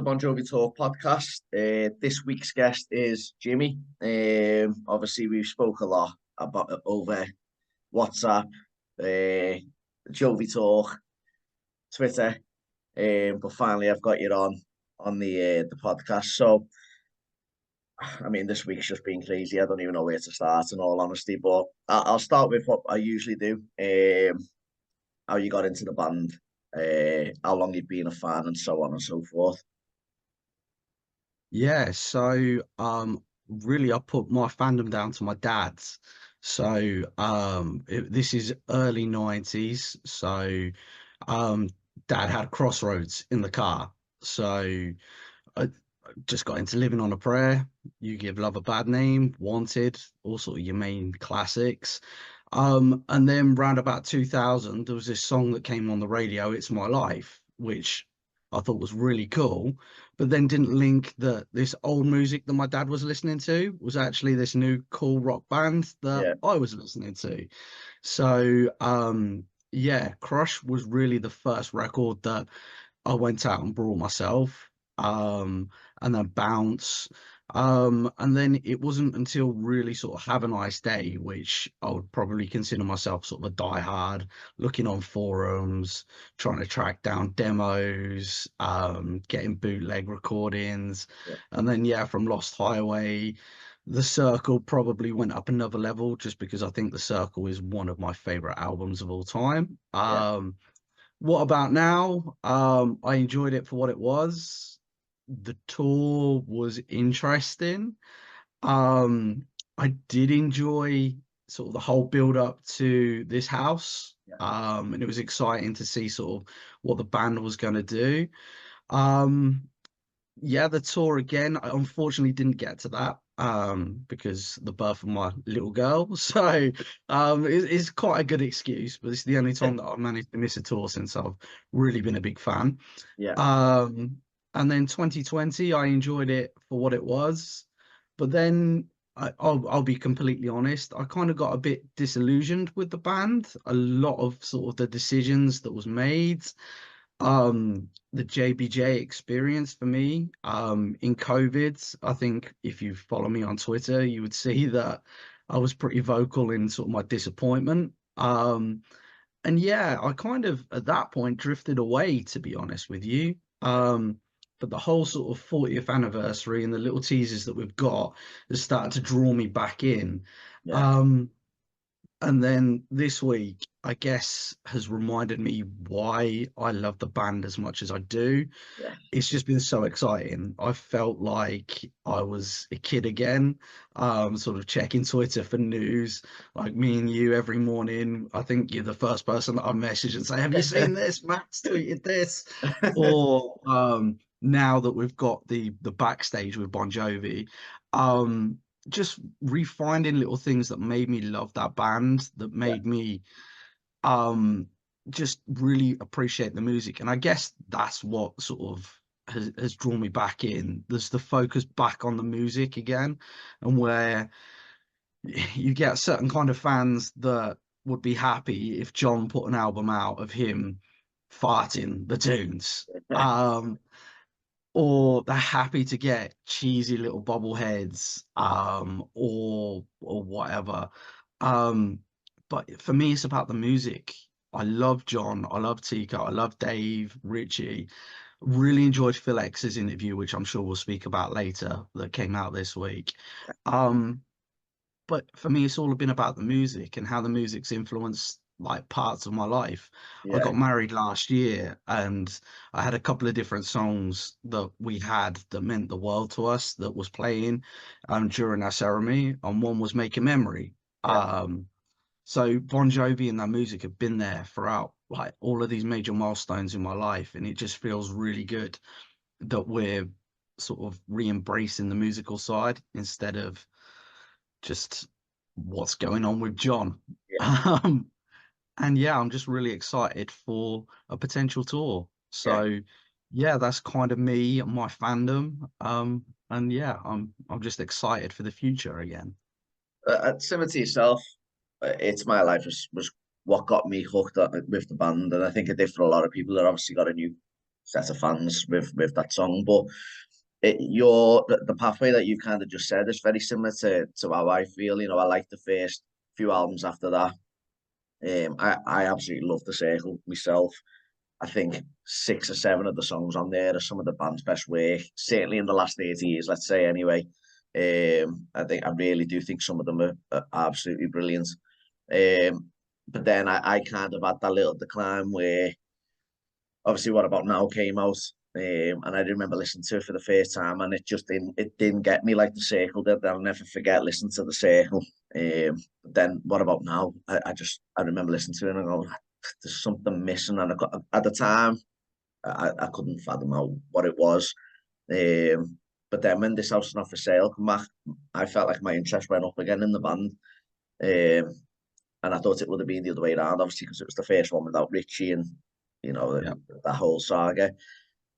the Bon Jovi Talk podcast. This week's guest is Jimmy. Obviously, we've spoke a lot about over WhatsApp, Jovi Talk, Twitter, but finally I've got you on the podcast. So, I mean, this week's just been crazy. I don't even know where to start, in all honesty. But I'll start with what I usually do. How you got into the band, how long you've been a fan, and so on and so forth. Yeah, so really I put my fandom down to my dad's. So this is early 90s. So um dad had Crossroads in the car. So I just got into Living on a Prayer, You Give Love a Bad Name, Wanted, all sort of your main classics. And then round about 2000, there was this song that came on the radio, It's My Life, which I thought was really cool, but then didn't link that this old music that my dad was listening to was actually this new cool rock band that Yeah, I was listening to. So, yeah, Crush was really the first record that I went out and brought myself, um, and then Bounce. And then it wasn't until really sort of Have a Nice Day, which I would probably consider myself sort of a diehard, looking on forums, trying to track down demos, getting bootleg recordings. yeah, And then, yeah, from Lost Highway, The Circle probably went up another level just because I think The Circle is one of my favorite albums of all time. yeah. What about now? I enjoyed it for what it was. The tour was interesting. Um, I did enjoy sort of the whole build up to this house. Yeah. And it was exciting to see sort of what the band was going to do. Um, yeah, the tour again. I unfortunately didn't get to that because the birth of my little girl. So it's quite a good excuse, but it's the only time that I've managed to miss a tour since I've really been a big fan. Yeah, Um, and then 2020, I enjoyed it for what it was, but then I'll be completely honest, I kind of got a bit disillusioned with the band. A lot of sort of the decisions that was made, the JBJ experience for me, in COVID. I think if you follow me on Twitter, you would see that I was pretty vocal in sort of my disappointment. And yeah, I kind of at that point drifted away, to be honest with you. But the whole sort of 40th anniversary and the little teasers that we've got has started to draw me back in. yeah, Um, and then this week, I guess, has reminded me why I love the band as much as I do. yeah, It's just been so exciting. I felt like I was a kid again, sort of checking Twitter for news, like me and you every morning. I think you're the first person that I message and say, "Have you seen this? Matt's tweeted this." Or now that we've got the backstage with Bon Jovi, um, just refinding little things that made me love that band, that yeah, made me um just really appreciate the music. And I guess that's what sort of has drawn me back in. There's the focus back on the music again, and where you get certain kind of fans that would be happy if John put an album out of him farting the tunes. Or they're happy to get cheesy little bobbleheads, or whatever. Um, but for me, it's about the music. I love John, I love Tika, I love Dave, Richie. Really enjoyed Phil X's interview, which I'm sure we'll speak about later, that came out this week. Um, but for me, it's all been about the music and how the music's influenced like parts of my life. I yeah, got married last year, and I had a couple of different songs that we had that meant the world to us that was playing during our ceremony, and one was Make a Memory. yeah, Um, so Bon Jovi and that music have been there throughout like all of these major milestones in my life, and it just feels really good that we're sort of re-embracing the musical side instead of just what's going on with John. yeah, Um, and yeah, I'm just really excited for a potential tour. yeah. So yeah, that's kind of me and my fandom. And yeah, I'm just excited for the future again. Similar to yourself, It's My Life was what got me hooked up with the band, and I think it did for a lot of people that obviously got a new set of fans with that song. But the pathway that you kind of just said is very similar to how I feel. You know, I like the first few albums after that. I absolutely love The Circle myself. I think 6 or 7 of the songs on there are some of the band's best work, certainly in the last 30 years, let's say anyway. I really do think some of them are absolutely brilliant. But then I kind of had that little decline where obviously What About Now came out. And I remember listening to it for the first time, and it didn't get me like The Circle did. I'll never forget listening to The Circle. But then What About Now? I remember listening to it and going, there's something missing. And at the time, I couldn't fathom out what it was. But then when This House is Not For Sale come back, I felt like my interest went up again in the band. And I thought it would have been the other way around, obviously, because it was the first one without Richie and, you know, Yeah. that whole saga.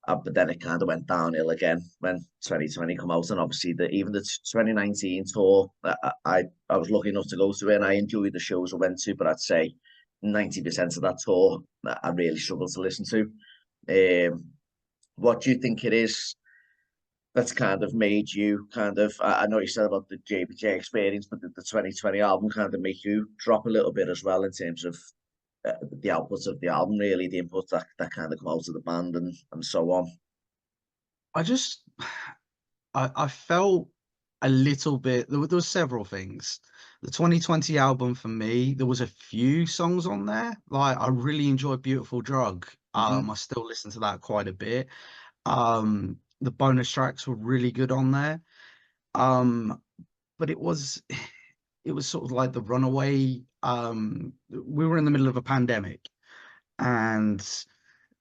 But then it kind of went downhill again when 2020 come out, and obviously even the 2019 tour, I was lucky enough to go to it, and I enjoyed the shows I went to, but I'd say 90% of that tour I really struggled to listen to. What do you think it is that's kind of made you kind of? I know you said about the JBJ experience, but the 2020 album kind of make you drop a little bit as well in terms of the outputs of the album, really, the inputs that kind of come out of the band and so on. I just I felt a little bit there was several things. The 2020 album for me, there was a few songs on there. Like I really enjoyed Beautiful Drug. Hmm. I still listen to that quite a bit. The bonus tracks were really good on there. Um, but it was sort of like the runaway. We were in the middle of a pandemic and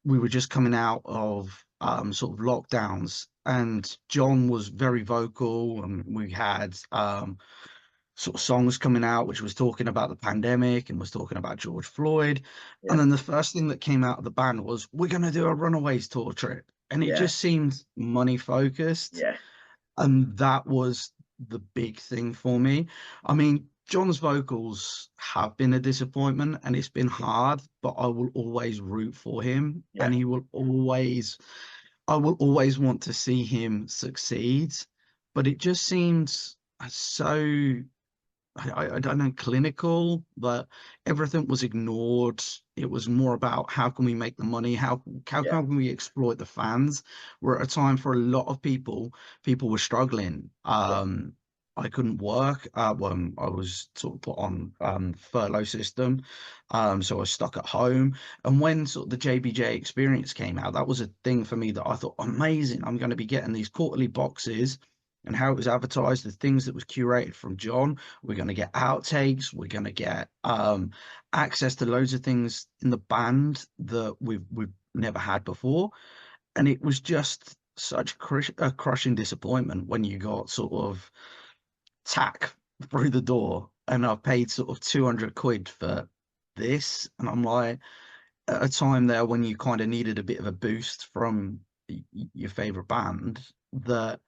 we were just coming out of sort of lockdowns, and John was very vocal, and we had sort of songs coming out which was talking about the pandemic and was talking about George Floyd. Yeah, And then the first thing that came out of the band was, we're going to do a Runaways tour trip. And it yeah, just seemed money focused. yeah, And that was the big thing for me. I mean, John's vocals have been a disappointment and it's been hard, but I will always root for him, yeah, and I will always want to see him succeed. But it just seems so I don't know, clinical, but everything was ignored. It was more about how can we make the money, how yeah, can we exploit the fans. We're at a time for a lot of people were struggling. yeah, I couldn't work. When I was sort of put on furlough system, so I was stuck at home. And when sort of the JBJ experience came out, that was a thing for me that I thought, amazing. I'm going to be getting these quarterly boxes, and how it was advertised, the things that was curated from John. We're going to get outtakes. We're going to get access to loads of things in the band that we've never had before. And it was just such a crushing disappointment when you got sort of tack through the door, and I paid sort of 200 quid for this. And I'm like, at a time there when you kind of needed a bit of a boost from your favorite band, that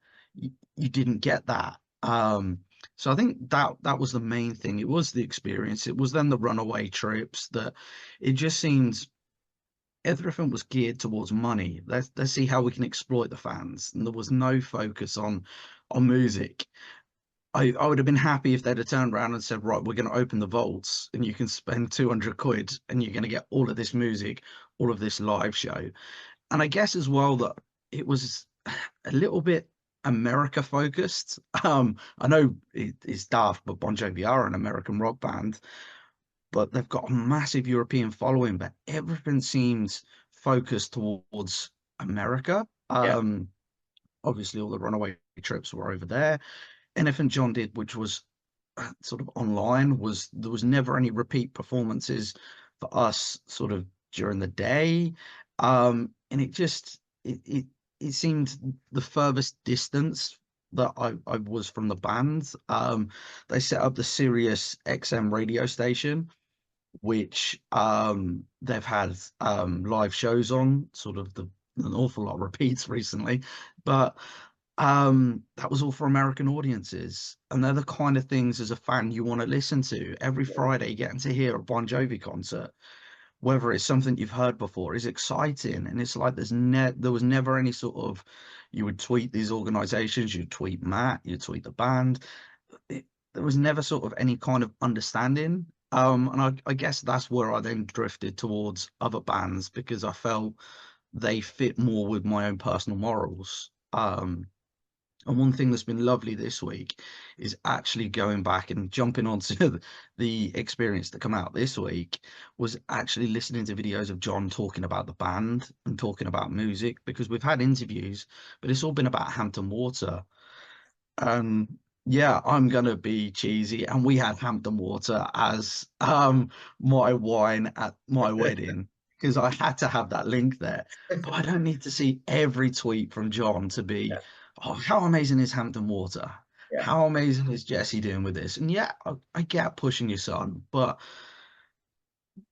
you didn't get that. So I think that was the main thing. It was the experience. It was then the runaway trips, that it just seemed everything was geared towards money. Let's see how we can exploit the fans, and there was no focus on music. I would have been happy if they'd have turned around and said, right, we're going to open the vaults and you can spend 200 quid and you're going to get all of this music, all of this live show. And I guess as well that it was a little bit America focused. I know it's daft, but Bon Jovi are an American rock band, but they've got a massive European following, but everything seems focused towards America. yeah, Obviously all the runaway trips were over there. Anything John did, which was sort of online, was there was never any repeat performances for us sort of during the day. And it just it seemed the furthest distance that I was from the band. They set up the Sirius XM radio station, which they've had live shows on, sort of an awful lot of repeats recently, but that was all for American audiences, and they're the kind of things as a fan you want to listen to every yeah, Friday, getting to hear a Bon Jovi concert. whether it's something you've heard before, is exciting. And it's like there was never any sort of, you would tweet these organizations, you'd tweet Matt, you'd tweet the band. It, there was never sort of any kind of understanding. And I guess that's where I then drifted towards other bands because I felt they fit more with my own personal morals. And one thing that's been lovely this week is actually going back and jumping onto the experience that come out this week was actually listening to videos of John talking about the band and talking about music because we've had interviews, but it's all been about Hampton Water. Yeah, I'm gonna be cheesy, and we had Hampton Water as my wine at my wedding because I had to have that link there. But I don't need to see every tweet from John to be, Yeah, oh, how amazing is Hampton Water? yeah, How amazing is Jesse doing with this? And yeah, I get pushing your son, but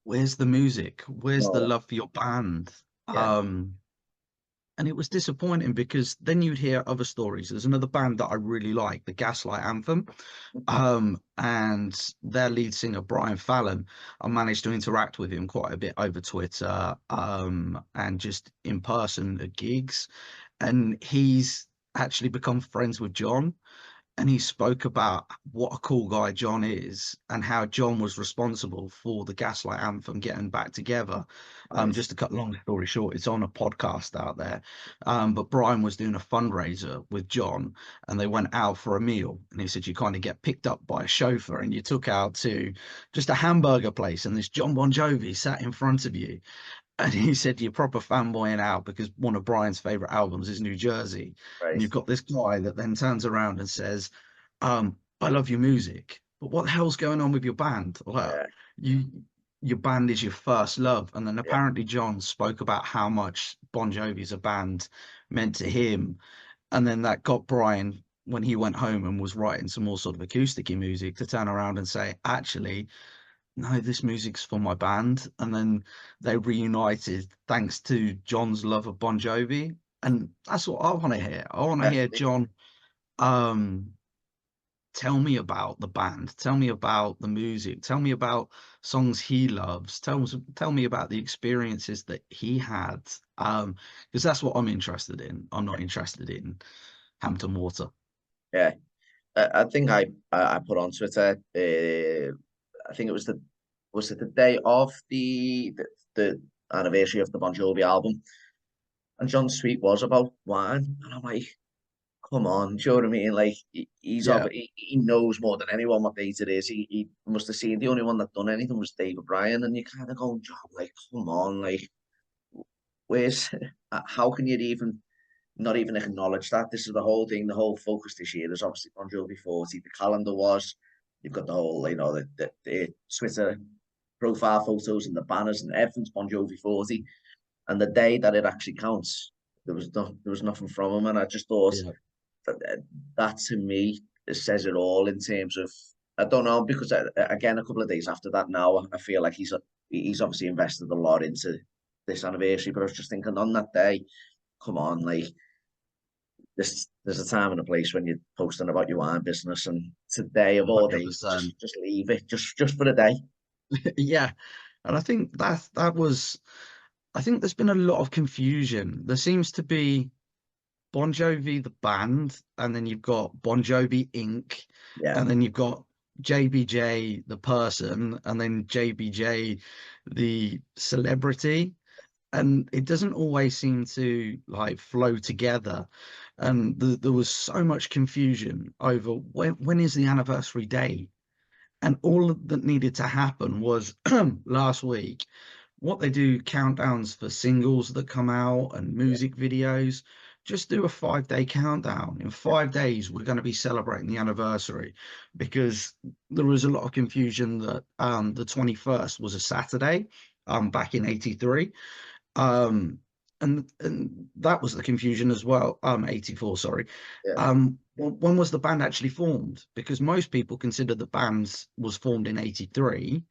where's the music? Where's the no, love for your band? yeah, And it was disappointing because then you'd hear other stories. There's another band that I really like, the Gaslight Anthem, and their lead singer Brian Fallon. I managed to interact with him quite a bit over Twitter, and just in person at gigs, and he's actually become friends with John, and he spoke about what a cool guy John is and how John was responsible for the Gaslight Anthem getting back together. nice, Just to cut long story short, it's on a podcast out there. But Brian was doing a fundraiser with John and they went out for a meal. And he said, you kind of get picked up by a chauffeur and you took out to just a hamburger place and this John Bon Jovi sat in front of you. And he said you're proper fanboying out because one of Brian's favorite albums is New Jersey. And right, you've got this guy that then turns around and says, I love your music, but what the hell's going on with your band? Well, yeah, you your band is your first love. And then yeah, apparently John spoke about how much Bon Jovi as a band meant to him. And then that got Brian when he went home and was writing some more sort of acoustic music to turn around and say, actually, no, this music's for my band. And then they reunited thanks to John's love of Bon Jovi. And that's what I want to hear. I want to hear definitely, John um tell me about the band, tell me about the music, tell me about songs he loves, tell me about the experiences that he had. Because that's what I'm interested in. I'm not interested in Hampton Water. yeah. I think I put on Twitter. I think it was it the day of the anniversary of the Bon Jovi album, and John's tweet was about wine, and I'm like, come on, do you know what I mean? Like Yeah, he knows more than anyone what date it is. He must have seen the only one that done anything was David Bryan, and you kind of go, John, like, come on, like, where's how can you even not even acknowledge that? This is the whole thing. The whole focus this year is obviously Bon Jovi 40. The calendar was. You've got the whole, the Twitter profile photos and the banners and everything's Bon Jovi 40. And the day that it actually counts, there was nothing from him. And I just thought yeah, that, that to me says it all in terms of, I don't know, because again, a couple of days after that now, I feel like he's obviously invested a lot into this anniversary. But I was just thinking on that day, come on, like there's a time and a place when you're posting about your wine business, and today of all days, 100%. just leave it, just for the day. Yeah. And I think that was, I think there's been a lot of confusion. There seems to be Bon Jovi the band, and then you've got Bon Jovi Inc., Yeah, and then you've got JBJ the person, and then JBJ the celebrity, and it doesn't always seem to like flow together. And there was so much confusion over when is the anniversary date, and all that needed to happen was last week what they do countdowns for singles that come out and yeah, music videos. Just do a 5 day countdown. In yeah, 5 days, we're going to be celebrating the anniversary because there was a lot of confusion that the 21st was a Saturday back in '83. Um, and that was the confusion as well. 84, sorry. yeah, When was the band actually formed? Because most people consider the band was formed in '83.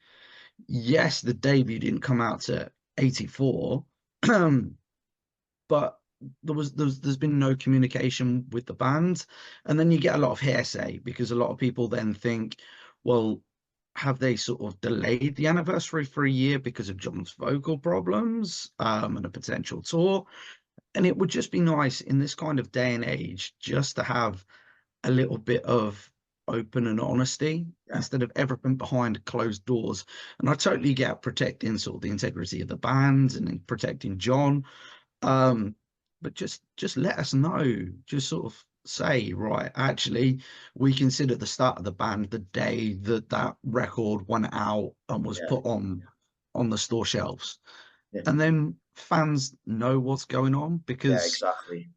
Yes, the debut didn't come out to '84, but there's been no communication with the band, and then you get a lot of hearsay because a lot of people then think, well, have they sort of delayed the anniversary for a year because of John's vocal problems, and a potential tour? And it would just be nice in this kind of day and age just to have a little bit of open and honesty Yeah, instead of everything behind closed doors. And I totally get protecting sort of the integrity of the band and protecting John. Um, but just let us know. Just sort of say, right, actually, we consider the start of the band the day that that record went out and was yeah, put on the store shelves. yeah, And then fans know what's going on yeah, because exactly.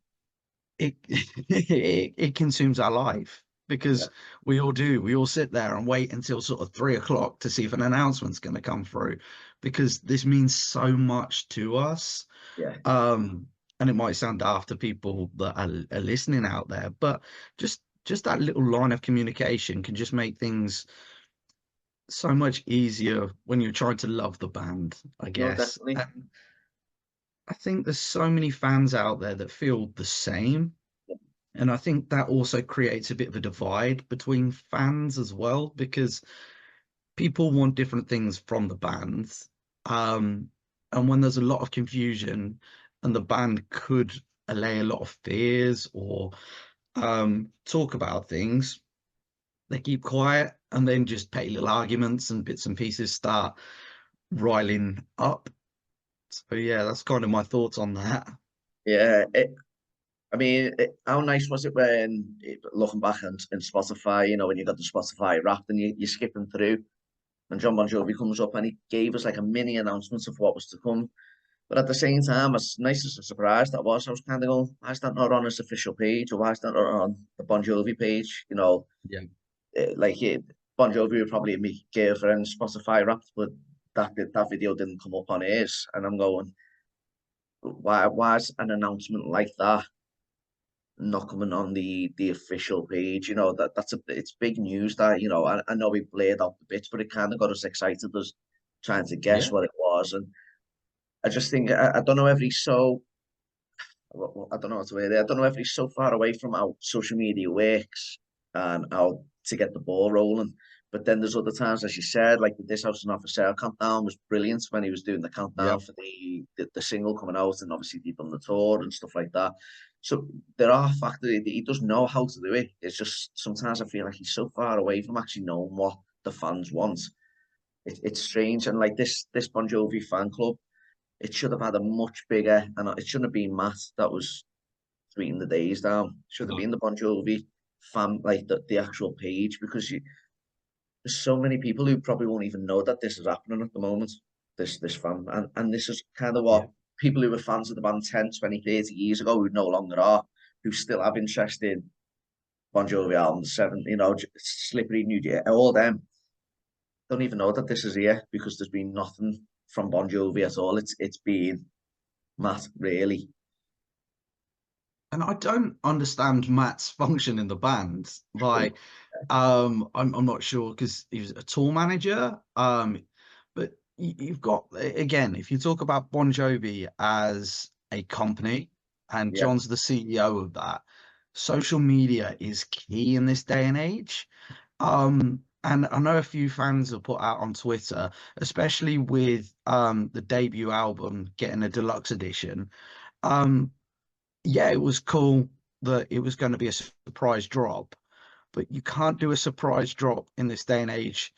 it it consumes our life Yeah, because we all sit there and wait until sort of 3 o'clock to see if an announcement's going to come through because this means so much to us. yeah. um and it might sound daft to people that are listening out there, but just that little line of communication can just make things so much easier when you're trying to love the band, I No, guess. definitely. And I think there's so many fans out there that feel the same. And I think that also creates a bit of a divide between fans as well, because people want different things from the bands. And when there's a lot of confusion and the band could allay a lot of fears or talk about things, they keep quiet and then just petty little arguments and bits and pieces start riling up. So yeah, that's kind of my thoughts on that. Yeah, I mean, how nice was it when looking back on Spotify, you know, when you got the Spotify Wrapped and you're skipping through, and John Bon Jovi comes up and he gave us like a mini announcement of what was to come. But at the same time, as nice as a surprise that was, I was kind of going, why is that not on his official page, or why is that not on the Bon Jovi page? You know, Yeah. like Bon Jovi would probably make girlfriend Spotify Wrapped, but that video didn't come up on his, and I'm going, why is an announcement like that not coming on the official page? You know, it's big news that, you know, I know we played out the bits, but it kind of got us excited, us trying to guess Yeah. what it was. And I just think I don't know if he's so I don't know what to say there. I don't know if he's so far away from how social media works and how to get the ball rolling. But then there's other times, as you said, like This House is Not For Sale countdown was brilliant when he was doing the Yeah. countdown for the single coming out, and obviously he'd done the tour and stuff like that. So there are factors. He does know how to do it. It's just sometimes I feel like he's so far away from actually knowing what the fans want. It's strange. And like this Bon Jovi fan club, it should have had a much bigger, and it shouldn't have been Matt that was tweeting the days down. It should have No. been the Bon Jovi fan, like the actual page, because there's so many people who probably won't even know that this is happening at the moment. This fan, and this is kind of Yeah. what people who were fans of the band 10, 20, 30 years ago, who no longer are, who still have interest in Bon Jovi albums, seven, you know, Slippery New Year, all them don't even know that this is here because there's been nothing from Bon Jovi at all. It's been Matt, really. And I don't understand Matt's function in the band. Like, I'm not sure because he was a tour manager. But you've got again, if you talk about Bon Jovi as a company, and Yeah, John's the CEO of that, social media is key in this day and age. And I know a few fans have put out on Twitter, especially with the debut album getting a deluxe edition. Um, yeah, it was cool that it was going to be a surprise drop, but you can't do a surprise drop in this day and age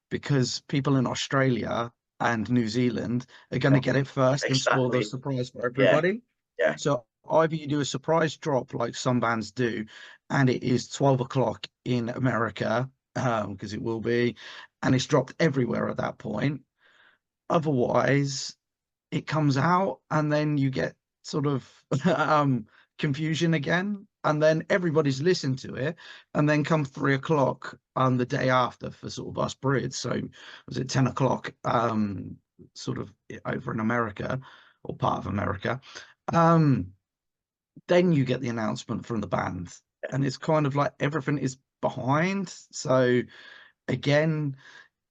because people in Australia and New Zealand are going to yeah, get it first and spoil the exactly. surprise for Yeah, everybody. yeah, So either you do a surprise drop like some bands do, and it is 12 o'clock in America, because it will be, and it's dropped everywhere at that point. Otherwise, it comes out and then you get sort of confusion again, and then everybody's listened to it, and then come 3 o'clock on the day after for sort of us Brits. So was it 10 o'clock sort of over in America or part of America? Um, then you get the announcement from the band, and it's kind of like everything is behind. So again,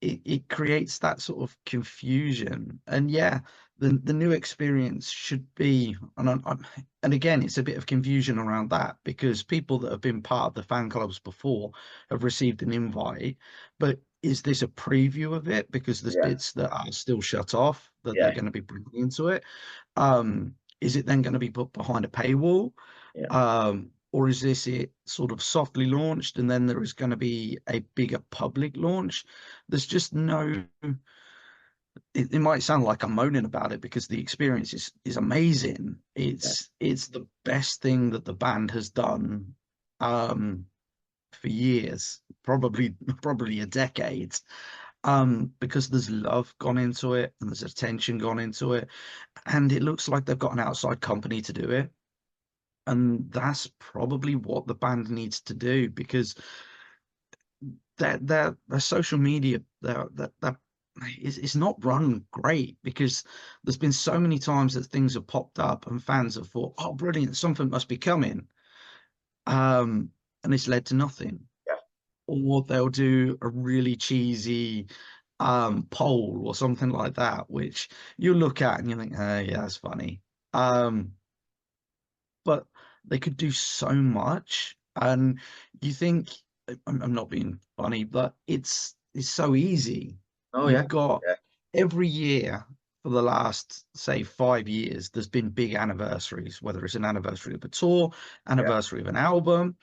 it creates that sort of confusion. And yeah, the new experience should be, and again, it's a bit of confusion around that because people that have been part of the fan clubs before have received an invite, but is this a preview of it? Because there's Yeah, bits that are still shut off that they're yeah, going to be bringing into it. Is it then going to be put behind a paywall? yeah. Or is this it sort of softly launched and then there is going to be a bigger public launch? There's just no, it might sound like I'm moaning about it because the experience is amazing. Yeah. It's the best thing that the band has done um for years, probably a decade. Because there's love gone into it and there's attention gone into it, and it looks like they've got an outside company to do it. And that's probably what the band needs to do because their social media that is not run great because there's been so many times that things have popped up and fans have thought, oh, brilliant, something must be coming. And it's led to nothing. Yeah. Or they'll do a really cheesy poll or something like that, which you look at and you think, yeah, that's funny. Um, but they could do so much. And you think, I'm not being funny, but it's so easy. Oh yeah, You've got yeah, every year for the last, say, 5 years, there's been big anniversaries, whether it's an anniversary of a tour, yeah, anniversary of an album,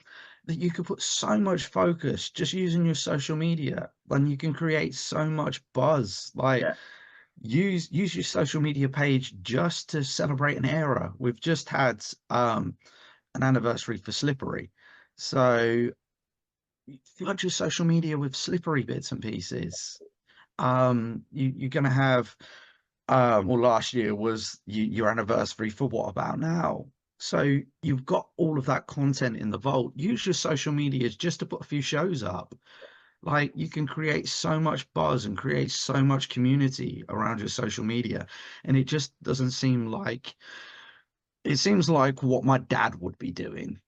that you could put so much focus just using your social media, and you can create so much buzz. Like yeah, use your social media page just to celebrate an era. We've just had an anniversary for Slippery. So flood your social media with Slippery bits and pieces. You're going to have, well, last year was your anniversary for What About Now? So you've got all of that content in the vault. Use your social medias just to put a few shows up. Like you can create so much buzz and create so much community around your social media. And it just doesn't seem like, it seems like what my dad would be doing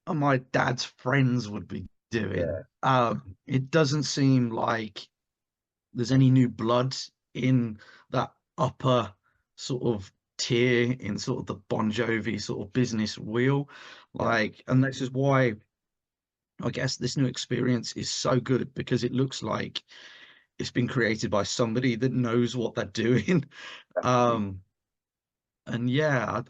and my dad's friends would be doing. yeah, It doesn't seem like there's any new blood in that upper sort of tier in sort of the Bon Jovi sort of business wheel. yeah, Like, and this is why I guess this new experience is so good because it looks like it's been created by somebody that knows what they're doing. definitely. Um, and yeah,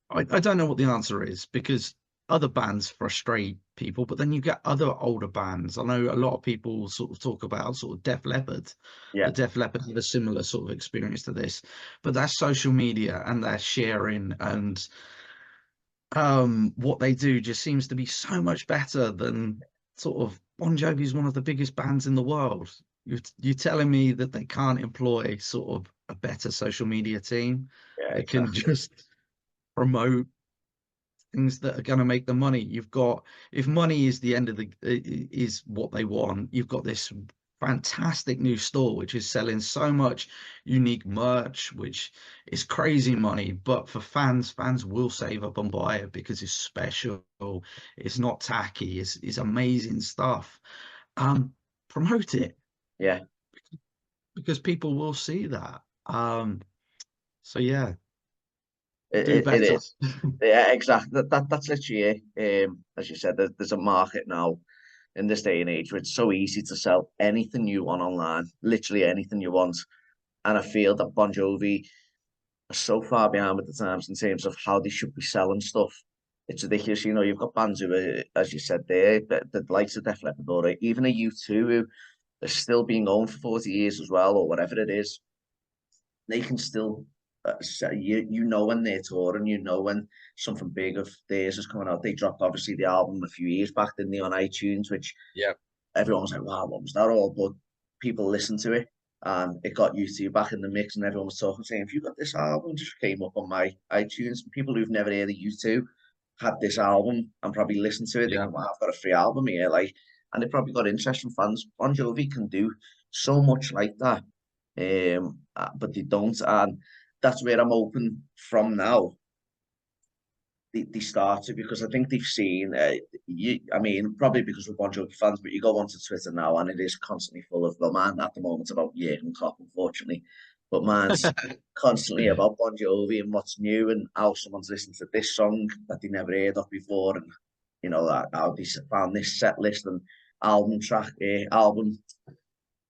I don't know what the answer is because other bands frustrate people, but then you get other older bands. I know a lot of people sort of talk about sort of Def Leppard. Yeah, The Def Leppard had a similar sort of experience to this, but that's social media and they're sharing and what they do just seems to be so much better than sort of Bon Jovi is one of the biggest bands in the world. You're telling me that they can't employ sort of a better social media team yeah, that can exactly. just promote things that are going to make them money. You've got, if money is the end of the is what they want, you've got this fantastic new store which is selling so much unique merch, which is crazy money. But for fans, fans will save up and buy it because it's special. It's not tacky. It's amazing stuff. Um, Promote it Yeah, because people will see that. So yeah, it, do it better. is. Yeah, exactly. That's literally it. As you said, there's a market now in this day and age where it's so easy to sell anything you want online, literally anything you want. And I feel that Bon Jovi are so far behind with the times in terms of how they should be selling stuff. It's ridiculous. You know, you've got bands who are, as you said there, the likes of Def Leppard or even a U2 who are still being known for 40 years as well, or whatever it is. They can still you know when they're touring, you know when something big of theirs is coming out. They dropped obviously the album a few years back, didn't they, on iTunes, which Yeah. everyone was like, wow, what was that all? But people listened to it and it got U2 back in the mix and everyone was talking, saying, if you got this album, just came up on my iTunes. And people who've never heard of U2 had this album and probably listened to it Yeah. thinking, wow, I've got a free album here. Like, and it probably got interest from fans. Bon Jovi can do so much like that. But they don't. And that's where I'm open from now. they started, because I think they've seen, I mean, probably because we're Bon Jovi fans, but you go onto Twitter now and it is constantly full of, well, mine at the moment about Jurgen Klopp, unfortunately, but mine's constantly about Bon Jovi and what's new and how someone's listened to this song that they never heard of before, and you know how they found this set list and album track,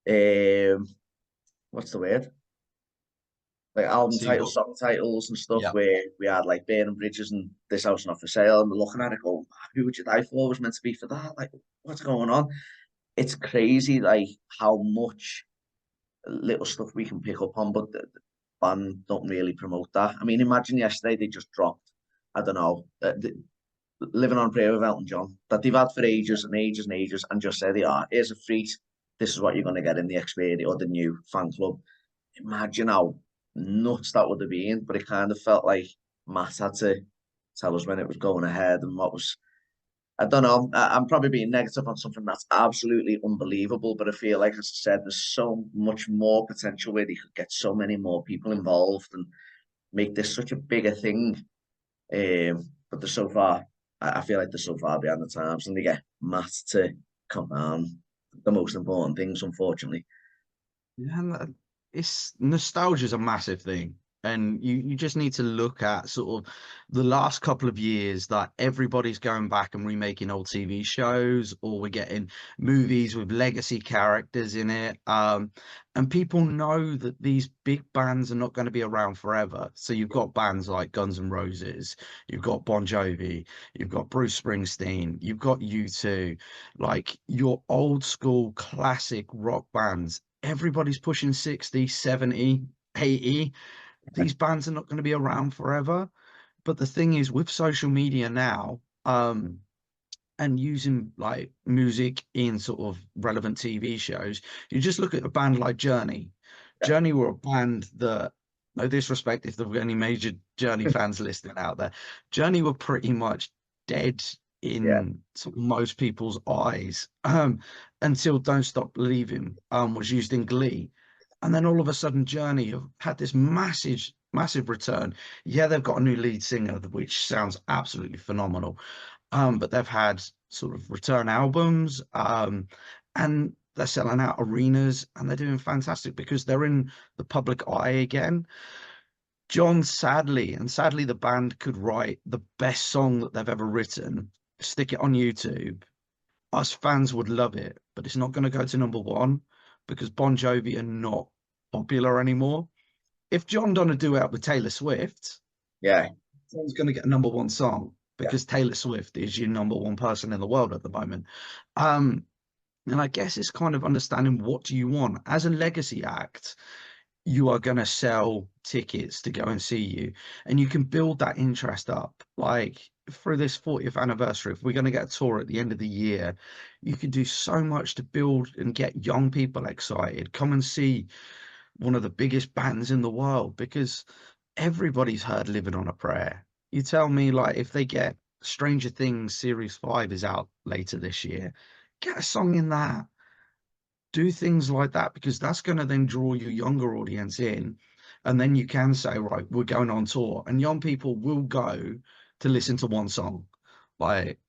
um, what's the word? Like album See titles, what? song titles and stuff, Yeah. where we had like Burning Bridges and This House Not For Sale, and we're looking at it going, who would you die for was meant to be for that? Like, what's going on? It's crazy, like, how much little stuff we can pick up on, but the band don't really promote that. I mean, imagine yesterday they just dropped, I don't know, Living on Prayer with Elton John, that they've had for ages and ages and ages, and just say they are, here's a treat, this is what you're going to get in the experience or the new fan club. Imagine how nuts that would have been, but it kind of felt like Matt had to tell us when it was going ahead and what was. I don't know. I'm probably being negative on something that's absolutely unbelievable, but I feel like, as I said, there's so much more potential where they could get so many more people involved and make this such a bigger thing. But they're so far, I feel like they're so far behind the times, and they get Matt to come down the most important things, unfortunately. Yeah, and it's nostalgia is a massive thing. And you just need to look at sort of the last couple of years that everybody's going back and remaking old TV shows, or we're getting movies with legacy characters in it. And people know that these big bands are not going to be around forever. So you've got bands like Guns N' Roses, you've got Bon Jovi, you've got Bruce Springsteen, you've got U2, like your old school classic rock bands. Everybody's pushing 60, 70, 80. These bands are not going to be around forever. But the thing is, with social media now, and using like music in sort of relevant TV shows, you just look at a band like Journey. Yeah, Journey were a band that, no disrespect if there were any major Journey fans listening out there, Journey were pretty much dead yeah, in sort of most people's eyes, until Don't Stop Believing was used in Glee. And then all of a sudden, Journey have had this massive return. Yeah, they've got a new lead singer, which sounds absolutely phenomenal. But they've had sort of return albums, and they're selling out arenas, and they're doing fantastic because they're in the public eye again. John, sadly, the band could write the best song that they've ever written, stick it on YouTube. Us fans would love it, but it's not going to go to number one because Bon Jovi are not popular anymore. If John done a duet with Taylor Swift, yeah, John's going to get a number one song yeah. because Taylor Swift is your number one person in the world at the moment. Um, and I guess it's kind of understanding what do you want as a legacy act. You are going to sell tickets to go and see you, and you can build that interest up. Like through this 40th anniversary, if we're going to get a tour at the end of the year, you can do so much to build and get young people excited. Come and see one of the biggest bands in the world because everybody's heard Living on a Prayer. You tell me, like, if they get Stranger Things Series 5 is out later this year, get a song in that. Do things like that because that's going to then draw your younger audience in. And then you can say, right, we're going on tour, and young people will go to listen to one song. Like,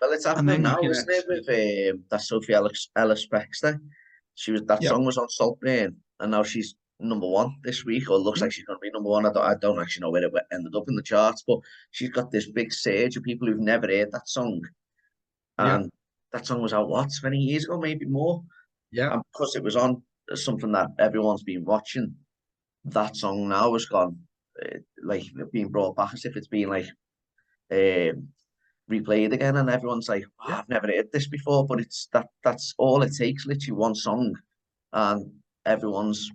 Well, it's and happening then you now, can isn't it? actually, With that Sophie Ellis Bextor. That yeah, song was on Saltburn, and now she's number one this week, or looks yeah, like she's going to be number one. I don't actually know where it ended up in the charts, but she's got this big surge of people who've never heard that song, yeah, and that song was out what 20 years ago, maybe more. yeah, And because it was on something that everyone's been watching, that song now has gone like being brought back as if it's been like um, replayed again, and everyone's like, wow, yeah, I've never heard this before, but it's that's all it takes, literally one song, and everyone's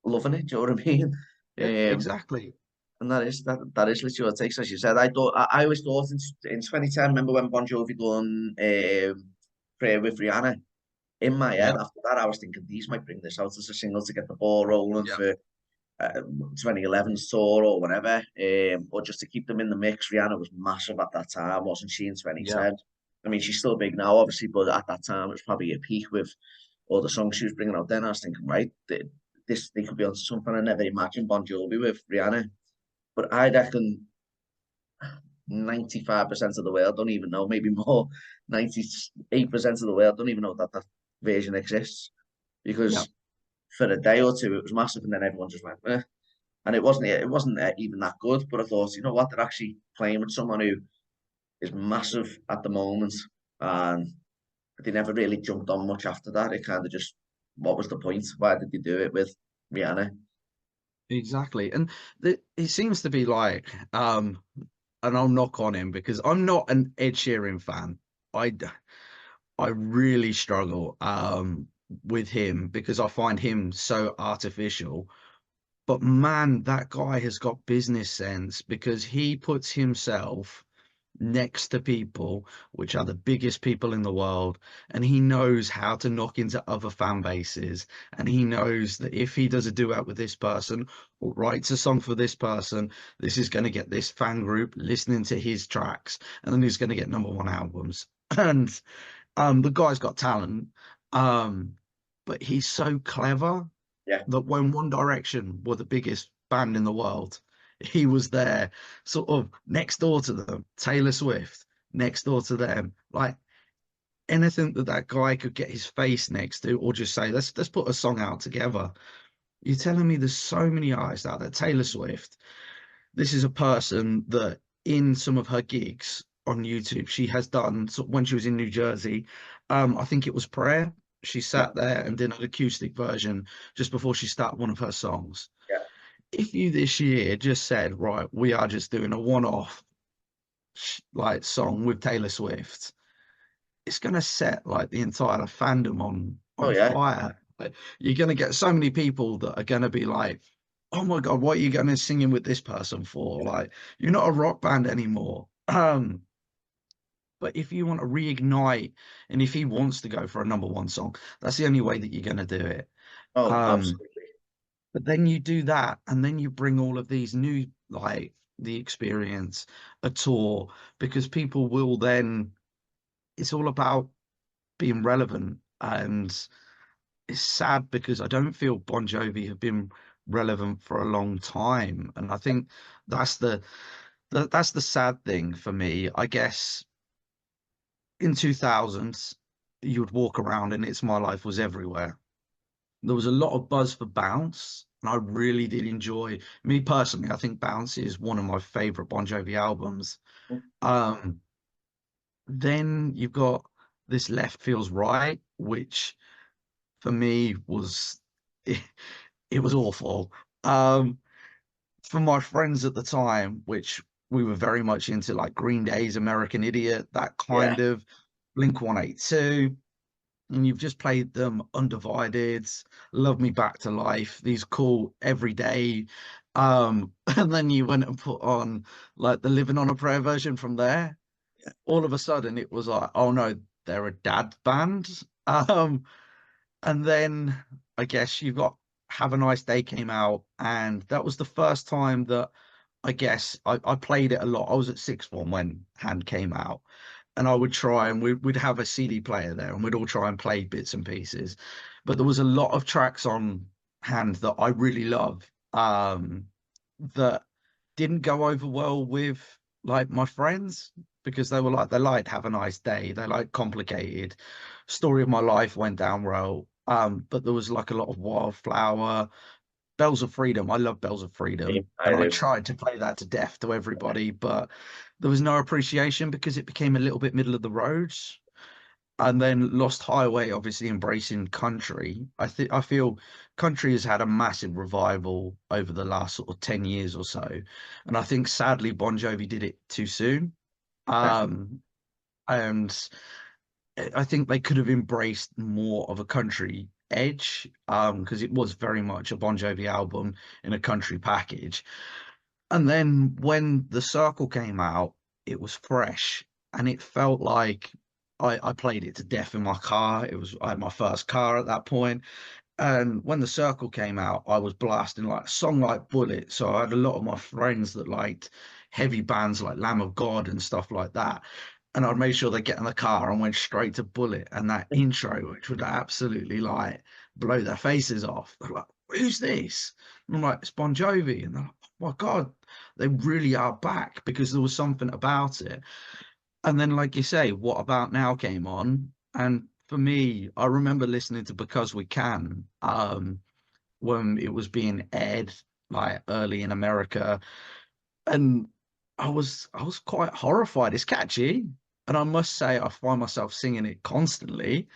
loving it. Do you know what I mean? yeah, Um, exactly. and that is literally what it takes, as you said. I always thought in 2010, remember when Bon Jovi done Prayer with Rihanna? In my head, Yeah, after that, I was thinking these might bring this out as a single to get the ball rolling yeah, for 2011's tour or whatever, or just to keep them in the mix. Rihanna was massive at that time, wasn't she, in yeah. 2010? I mean, she's still big now, obviously, but at that time, it was probably a peak with all the songs she was bringing out then. I was thinking, right, this they could be on something I never imagined Bon Jovi with Rihanna. But I reckon 95% of the world don't even know, maybe more, 98% of the world don't even know that that version exists. Yeah, Because for a day or two it was massive, and then everyone just went, eh. And it wasn't even that good. But I thought, you know what, they're actually playing with someone who is massive at the moment, and they never really jumped on much after that. It kind of just, what was the point? Why did they do it with Rihanna? exactly. And it seems to be like, and I'll knock on him because I'm not an Ed Sheeran fan. I I really struggle with him because I find him so artificial. But man, that guy has got business sense because he puts himself next to people which are the biggest people in the world, and he knows how to knock into other fan bases, and he knows that if he does a duet with this person or writes a song for this person, this is going to get this fan group listening to his tracks, and then he's going to get #1 albums. And the guy's got talent, um but he's so clever Yeah. that when One Direction were the biggest band in the world, he was there, sort of next door to them. Taylor Swift, next door to them. Like anything that that guy could get his face next to, or just say, let's put a song out together. You're telling me there's so many artists out there. Taylor Swift, this is a person that in some of her gigs on YouTube, she has done, so when she was in New Jersey, I think it was Prayer. She Yeah. sat there and did an acoustic version just before she started one of her songs. Yeah. If you this year just said, right, we are just doing a one-off like song with Taylor Swift, it's gonna set like the entire fandom on Oh yeah. fire. Like, you're gonna get so many people that are gonna be like, "Oh my God, what are you gonna singing with this person for? Like, you're not a rock band anymore." But if you want to reignite, and if he wants to go for a #1 song, that's the only way that you're gonna do it. Oh, Um, absolutely. but then you do that, and then you bring all of these new, like the experience, a tour, because people will then. It's all about being relevant, and it's sad because I don't feel Bon Jovi have been relevant for a long time, and I think that's that's the sad thing for me. I guess in 2000s, you would walk around and It's My Life was everywhere. There was a lot of buzz for Bounce, and I really did enjoy. Me personally, I think Bounce is one of my favorite Bon Jovi albums. Um, then you've got this Left Feels Right, which for me was it was awful. Um, for my friends at the time, which we were very much into, like Green Day's American Idiot, that Yeah. kind of Blink 182, and you've just played them Undivided, Love Me Back to Life, these cool everyday. And then you went and put on like the Living on a Prayer version from there. All of a sudden it was like, oh no, they're a dad band. Um, and then I guess you got Have a Nice Day came out, and that was the first time that I guess I played it a lot. I was at sixth form when Hand came out, and I would try and we'd have a CD player there, and we'd all try and play bits and pieces. But there was a lot of tracks on Hand that I really love, that didn't go over well with like my friends because they liked Have a Nice Day, they like Complicated, Story of My Life went down well. But there was like a lot of Wildflower, Bells of Freedom. I love Bells of Freedom, I and I do. tried to play that to death to everybody, but there was no appreciation because it became a little bit middle of the road. And then Lost Highway, obviously embracing country. I feel country has had a massive revival over the last sort of 10 years or so. And I think sadly Bon Jovi did it too soon. Yeah. Um, and I think they could have embraced more of a country edge, because it was very much a Bon Jovi album in a country package. And then when The Circle came out, it was fresh, and it felt like I played it to death in my car. I had my first car at that point, and when The Circle came out, I was blasting like a song like Bullet. So I had a lot of my friends that liked heavy bands like Lamb of God and stuff like that. And I'd make sure they get in the car and went straight to Bullet and that intro, which would absolutely like blow their faces off. They're like, who's this? And I'm like, it's Bon Jovi. And they're like, my God, they really are back, because there was something about it. And then, like you say, What About Now came on, and for me, I remember listening to Because We Can, when it was being aired like early in America, and I was quite horrified. It's catchy, and I must say I find myself singing it constantly,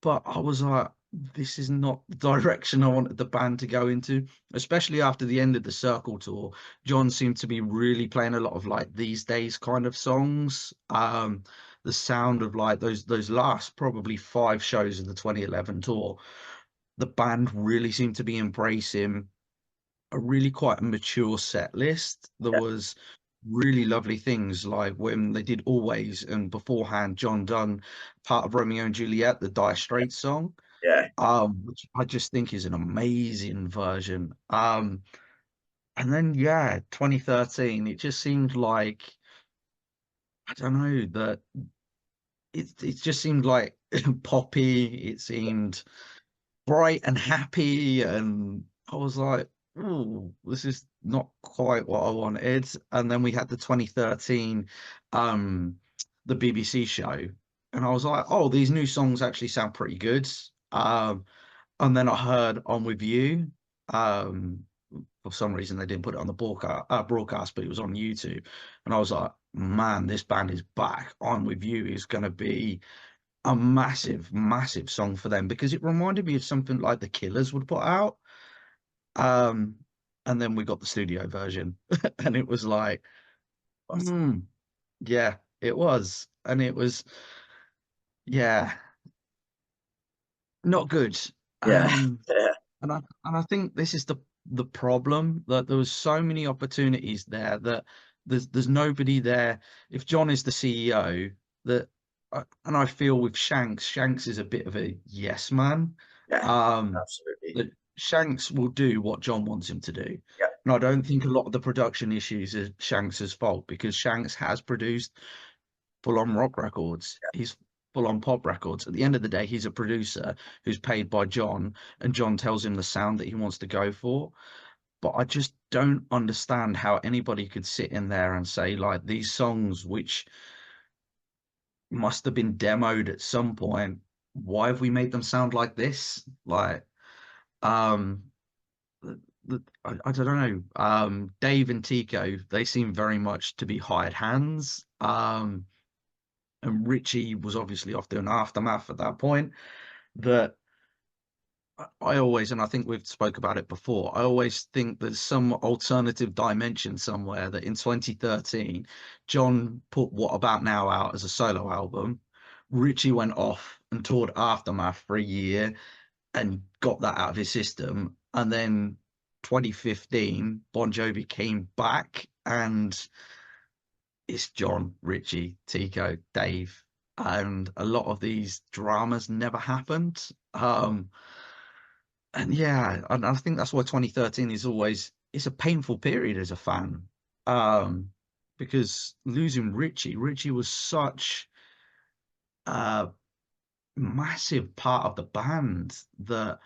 but I was like, this is not the direction I wanted the band to go into, especially after the end of the Circle tour. John seemed to be really playing a lot of like These Days kind of songs. The sound of like those last probably 5 shows of the 2011 tour, the band really seemed to be embracing a really quite a mature set list. There Yeah, was really lovely things like when they did Always, and beforehand John done part of Romeo and Juliet, the Dire Straits song, yeah, which I just think is an amazing version. And then yeah, 2013, it just seemed like, I don't know, that it just seemed like poppy. It seemed bright and happy, and I was like, "Oh, this is not quite what I wanted." And then we had the 2013, um, the BBC show, and I was like, "Oh, these new songs actually sound pretty good." And then I heard "On With You." Um, for some reason, they didn't put it on the broadcast, but it was on YouTube, and I was like, "Man, this band is back. On With You is going to be a massive, massive song for them," because it reminded me of something like the Killers would put out. Um, and then we got the studio version, and it was like, but hmm, yeah, it was, and it was, yeah, not good. yeah, Um, yeah, and I think this is the problem, that there was so many opportunities there that there's nobody there. If John is the CEO, that and I feel with Shanks is a bit of a yes man. yeah, Um, absolutely. that Shanks will do what John wants him to do. Yeah, And I don't think a lot of the production issues is Shanks's fault, because Shanks has produced full on rock records. He's full on pop records. At the end of the day, he's a producer who's paid by John, and John tells him the sound that he wants to go for. But I just don't understand how anybody could sit in there and say, like, these songs, which must have been demoed at some point, why have we made them sound like this? Like, um, I don't know. Dave and Tico, they seem very much to be hired hands. And Richie was obviously off doing Aftermath at that point. That I always, and I think we've spoke about it before, I always think there's some alternative dimension somewhere, that in 2013, John put What About Now out as a solo album. Richie went off and toured Aftermath for a year and got that out of his system. And then 2015, Bon Jovi came back, and it's John, Richie, Tico, Dave, and a lot of these dramas never happened. And yeah, and I think that's why 2013 is always, it's a painful period as a fan. Um, because losing Richie was such a massive part of the band, that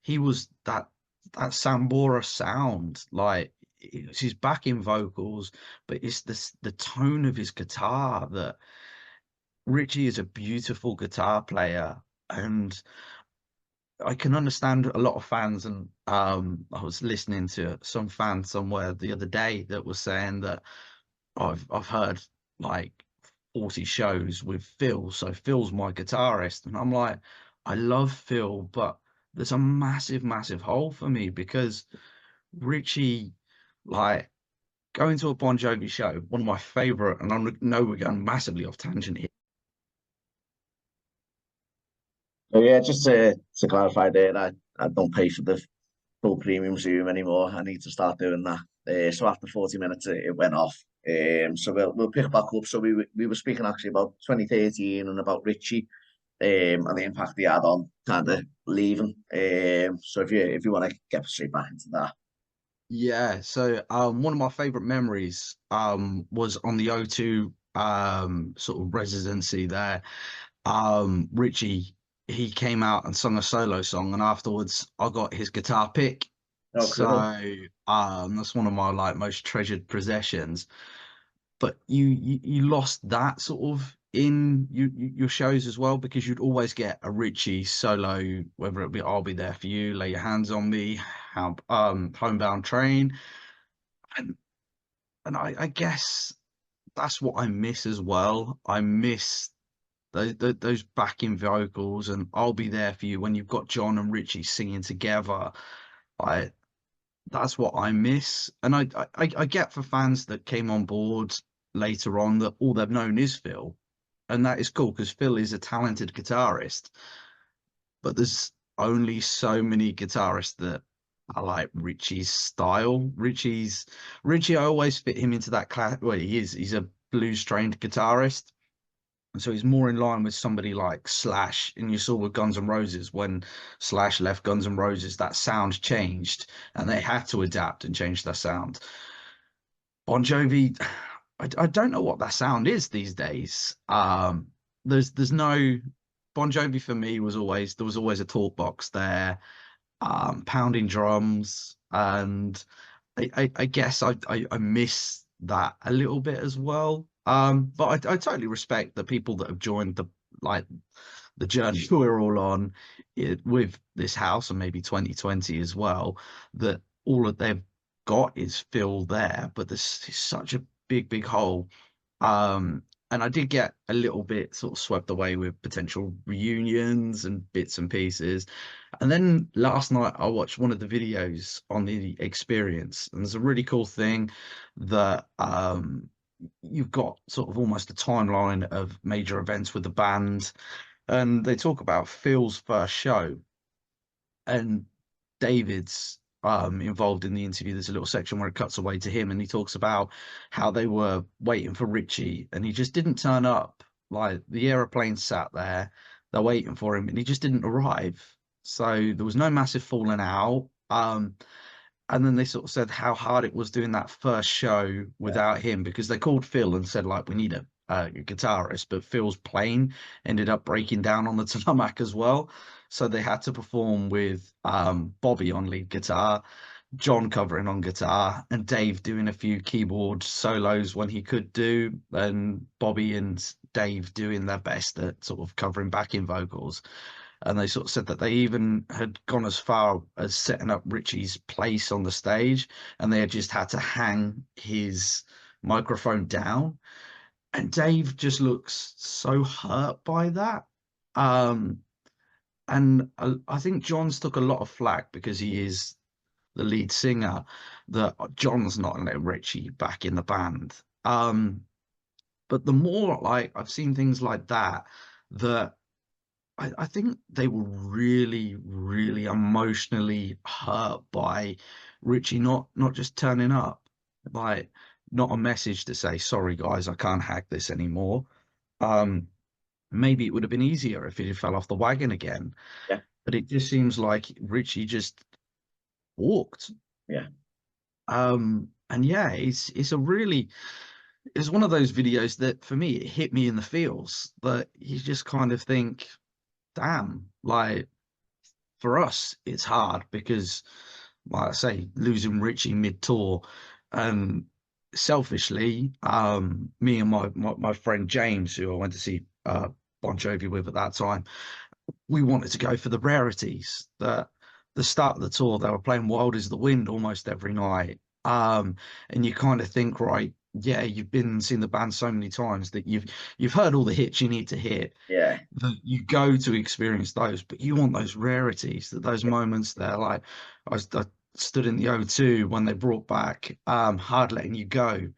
he was that Sambora sound, like it's his backing vocals, but it's the tone of his guitar. That Richie is a beautiful guitar player, and I can understand a lot of fans. And I was listening to some fan somewhere the other day that was saying that I've heard like 40 shows with Phil, so Phil's my guitarist, and I'm like, I love Phil, but there's a massive, massive hole for me, because Richie, like, going to a Bon Jovi show, one of my favorite, and I know we're going massively off tangent here. so yeah, just to clarify there, I don't pay for the full premium Zoom anymore. I need to start doing that. So after 40 minutes, it went off. So we'll pick back up. So we were speaking actually about 2013 and about Richie, and the impact he had on kind of leaving. So if you want to get straight back into that, Yeah, so one of my favorite memories was on the O2 sort of residency there. Richie, he came out and sung a solo song, and afterwards I got his guitar pick, Oh, cool. So that's one of my like most treasured possessions. But you lost that sort of in your shows as well, because you'd always get a Richie solo, whether it be I'll Be There For You, Lay Your Hands on Me, how Homebound Train, and I guess that's what I miss as well. I miss those backing vocals, and I'll Be There For You when you've got John and Richie singing together. I That's what I miss. And I get for fans that came on board later on that all they've known is Phil. And that is cool because Phil is a talented guitarist, but there's only so many guitarists that I like Richie's style. Richie, I always fit him into that class. Well, he's a blues trained guitarist. And so he's more in line with somebody like Slash. And you saw with Guns N' Roses, when Slash left Guns N' Roses, that sound changed and they had to adapt and change their sound. Bon Jovi, I don't know what that sound is these days. There's no Bon Jovi for me was always there was always a talk box there, pounding drums, and I guess I miss that a little bit as well. But I totally respect the people that have joined like the journey we're all on with this house, and maybe 2020 as well, that all that they've got is Phil there, but there's such a big hole. Um, and I did get a little bit sort of swept away with potential reunions and bits and pieces. And then last night I watched one of the videos on the experience, and there's a really cool thing that you've got sort of almost a timeline of major events with the band, and they talk about Phil's first show, and David's involved in the interview. There's a little section where it cuts away to him, and he talks about how they were waiting for Richie, and he just didn't turn up. Like the aeroplane sat there, they're waiting for him, and he just didn't arrive. So there was no massive falling out. And then they sort of said how hard it was doing that first show Yeah. without him, because they called Phil and said like we need a guitarist, but Phil's plane ended up breaking down on the tarmac as well, so they had to perform with Bobby on lead guitar, John covering on guitar, and Dave doing a few keyboard solos when he could do, and Bobby and Dave doing their best at sort of covering backing vocals. And they sort of said that they even had gone as far as setting up Richie's place on the stage, and they had just had to hang his microphone down. And Dave just looks so hurt by that. Um, and I think John's took a lot of flack because he is the lead singer, that John's not let Richie back in the band. But the more like I've seen things like that, that I think they were really emotionally hurt by Richie not just turning up, like not a message to say, sorry guys, I can't hack this anymore. Um, Maybe it would have been easier if he fell off the wagon again, Yeah. but it just seems like Richie just walked. Yeah. And yeah, it's one of those videos that for me it hit me in the feels, that you just kind of think, damn, like for us, it's hard because, like I say, losing Richie mid-tour, and selfishly, me and my friend James, who I went to see Bon Jovi with at that time, we wanted to go for the rarities. The start of the tour, they were playing Wild as the Wind almost every night. And you kind of think, right, yeah, you've been seeing the band so many times that you've heard all the hits you need to hit, Yeah. that you go to experience those, but you want those rarities, that those moments there. Like I stood in the O2 when they brought back Hard Letting You Go,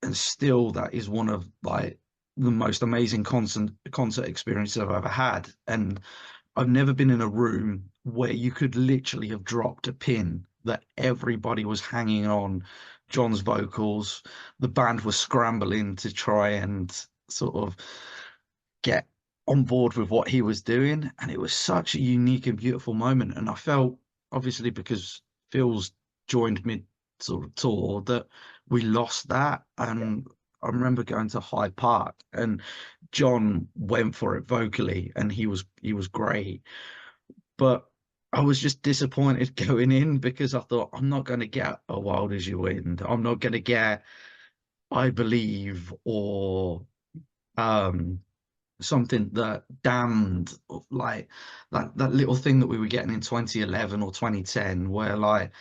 and still that is one of like the most amazing concert experiences I've ever had. And I've never been in a room where you could literally have dropped a pin, that everybody was hanging on John's vocals. The band was scrambling to try and sort of get on board with what he was doing. And it was such a unique and beautiful moment. And I felt, obviously, because Phil's joined mid sort of tour, that we lost that. And I remember going to Hyde Park, and John went for it vocally, and he was great. But I was just disappointed going in because I thought I'm not going to get a Wild As You Wind. I'm not going to get I Believe or um something that damned like that little thing that we were getting in 2011 or 2010 where like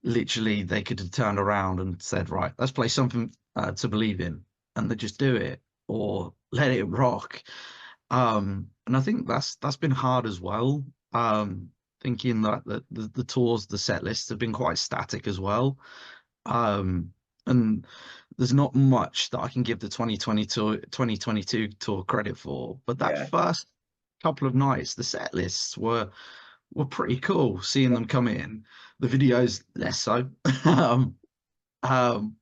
literally they could have turned around and said, right, let's play something to believe in, and they just do it or let it rock. And I think that's been hard as well. Thinking that the tours, the set lists have been quite static as well. And there's not much that I can give the 2022 tour credit for, but that Yeah, first couple of nights, the set lists were pretty cool. Seeing yeah, them come in, the videos less so.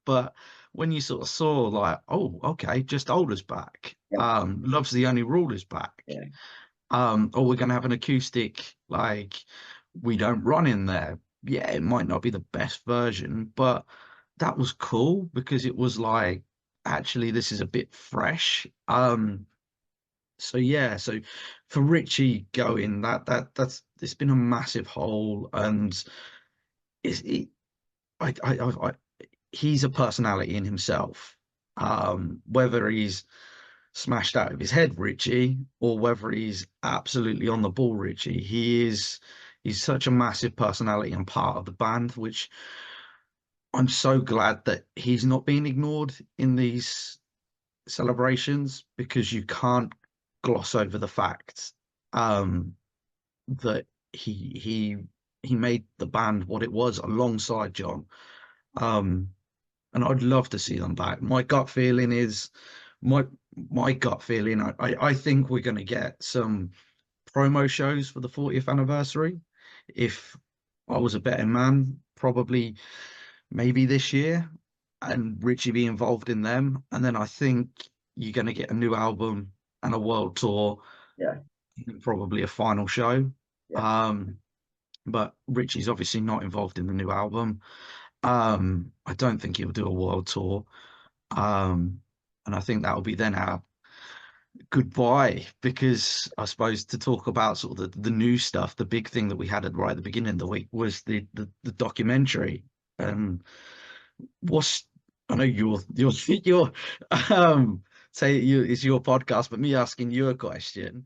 But when you sort of saw like, oh, okay, Just Older's back. yeah, Love's the Only Rule is back. yeah, Or we're gonna have an acoustic, like We Don't Run in there. Yeah, it might not be the best version, but that was cool because it was like, actually, this is a bit fresh. So yeah, so for Richie going, that's it's been a massive hole, and it's it, I he's a personality in himself. Whether he's smashed out of his head, Richie, or whether he's absolutely on the ball, Richie, he's such a massive personality and part of the band, which I'm so glad that he's not being ignored in these celebrations because you can't gloss over the fact um, that he made the band what it was alongside John. Um, and I'd love to see them back. My gut feeling is my my gut feeling. I think we're going to get some promo shows for the 40th anniversary. If I was a betting man, probably maybe this year, and Richie be involved in them. And then I think you're going to get a new album and a world tour, yeah, and probably a final show. yeah. Um, but Richie's obviously not involved in the new album. I don't think he'll do a world tour. Um, and I think that'll be then our goodbye, because I suppose to talk about sort of the new stuff, the big thing that we had at right at the beginning of the week was the documentary. And what's I know you're say it's your podcast, but me asking you a question.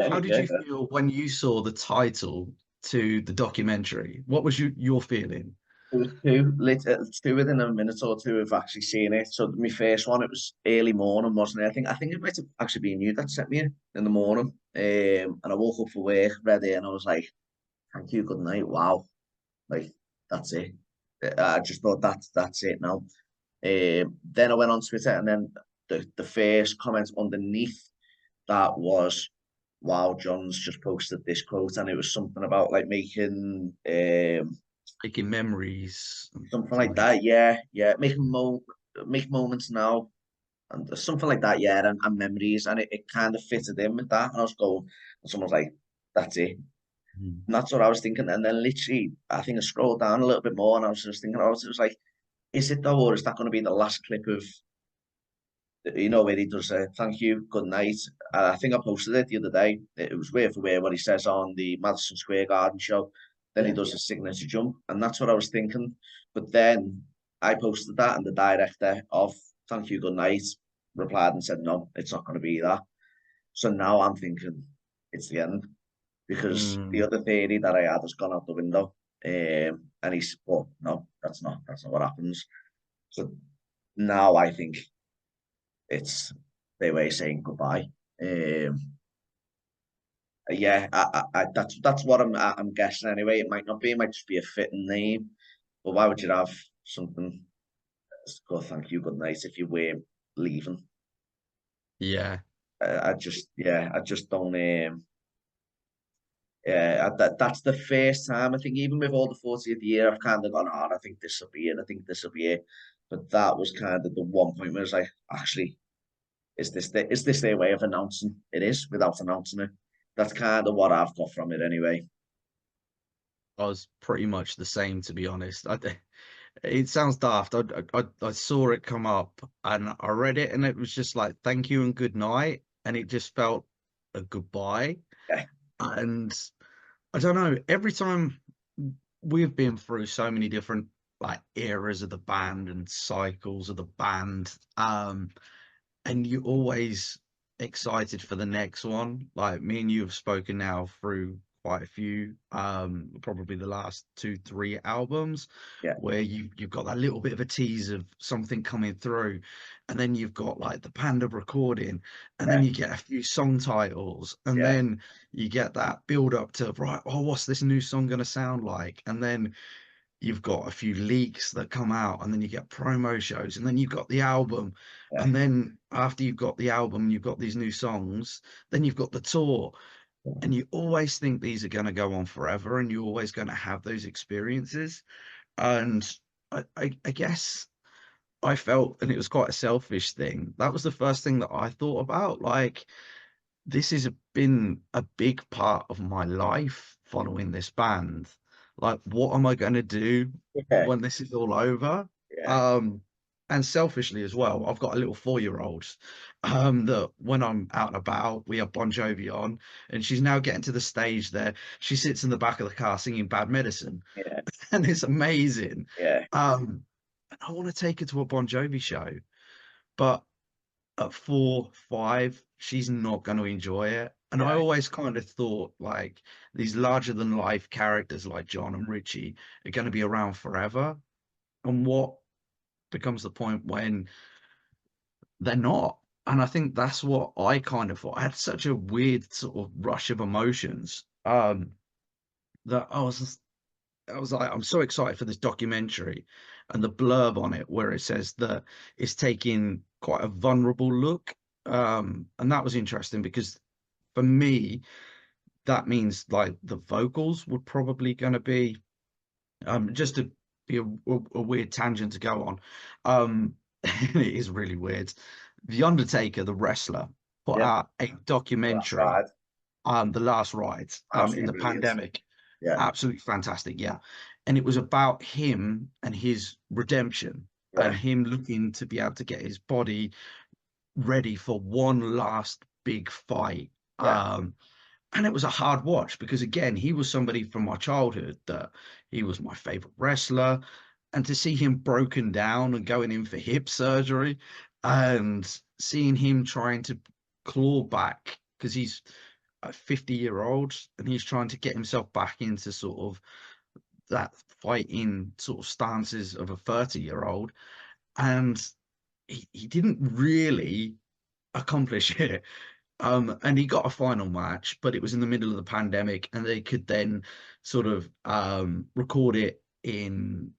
How did Yeah. you feel when you saw the title to the documentary? What was your feeling? It was two within a minute or two of actually seeing it. So my first one, it was early morning, wasn't it? I think it might have actually been you that sent me it in the morning. And I woke up for work, read it, and I was like, "Thank you, good night." Wow, like that's it. I just thought that's it now. Then I went on Twitter, and then the first comment underneath that was, "Wow, John's just posted this quote," and it was something about like making Making memories, something like something. that. Yeah, yeah, make moments now and something like that. Yeah, and memories, and it kind of fitted in with that. And I was going, and someone was like, "That's it." Mm. And that's what I was thinking. And then literally, I think I scrolled down a little bit more, and I was just thinking, it was like, is it though, or is that going to be the last clip of, where he does a thank you, good night? I think I posted it the other day. It was word for word what he says on the Madison Square Garden show. Then he does a signature jump, and that's what I was thinking. But then I posted that, and the director of Thank You, Good Night replied and said, "No, it's not going to be that." So now I'm thinking it's the end because the Mm, other theory that I had has gone out the window. And he's, well, no, that's not what happens. So now I think it's their way of saying goodbye. Yeah, that's what I'm guessing anyway. It might not be, it might just be a fitting name. But why would you have something that's called thank you, good night if you were leaving? yeah. I just don't. Yeah, that's the first time I think even with all the 40th year, I've kind of gone on. I think this will be it. I think this will be it. But that was kind of the one point where I was like, actually, is this their way of announcing it is without announcing it? That's kind of what I've got from it anyway. I was pretty much the same, to be honest. It sounds daft. I saw it come up and I read it, and it was just like, thank you and good night. And it just felt a goodbye. Yeah, And I don't know. Every time we've been through so many different like eras of the band and cycles of the band, and you're always excited for the next one. Like me and you have spoken now through quite a few, probably the last two, three albums, Yeah, where you've got that little bit of a tease of something coming through, and then you've got like the Panda recording, and yeah, then you get a few song titles, and yeah, then you get that build up to right, oh, what's this new song gonna sound like? And then you've got a few leaks that come out, and then you get promo shows, and then you've got the album, yeah, and then after you've got the album, you've got these new songs, then you've got the tour, and you always think these are going to go on forever, and you're always going to have those experiences. And I guess I felt, and it was quite a selfish thing, that was the first thing that I thought about. Like, this has been a big part of my life following this band. Like, what am I going to do yeah, when this is all over? yeah, Um, and selfishly as well, I've got a little 4 year old that when I'm out and about, we have Bon Jovi on, and she's now getting to the stage there. She sits in the back of the car singing Bad Medicine, yeah, and it's amazing. yeah, And I want to take her to a Bon Jovi show, but at 4, 5, she's not going to enjoy it. And I yeah, always kind of thought like these larger than life characters like John and Richie are going to be around forever. And what becomes the point when they're not? And I think that's what I kind of thought. I had such a weird sort of rush of emotions, that I was like, I'm so excited for this documentary, and the blurb on it where it says that it's taking quite a vulnerable look. And that was interesting because for me, that means like the vocals were probably going to be, just to be a weird tangent to go on. It is really weird. The Undertaker, the wrestler, put yeah. out a That's documentary, right. The Last Ride, in Absolutely the brilliant. pandemic. Yeah, Absolutely fantastic, yeah. And it was about him and his redemption, and yeah, him looking to be able to get his body ready for one last big fight. yeah, And it was a hard watch because again, he was somebody from my childhood that he was my favorite wrestler, and to see him broken down and going in for hip surgery, and seeing him trying to claw back because he's a 50-year-old and he's trying to get himself back into sort of that fighting sort of stances of a 30-year-old, and he didn't really accomplish it. And he got a final match, but it was in the middle of the pandemic, and they could then sort of record it in,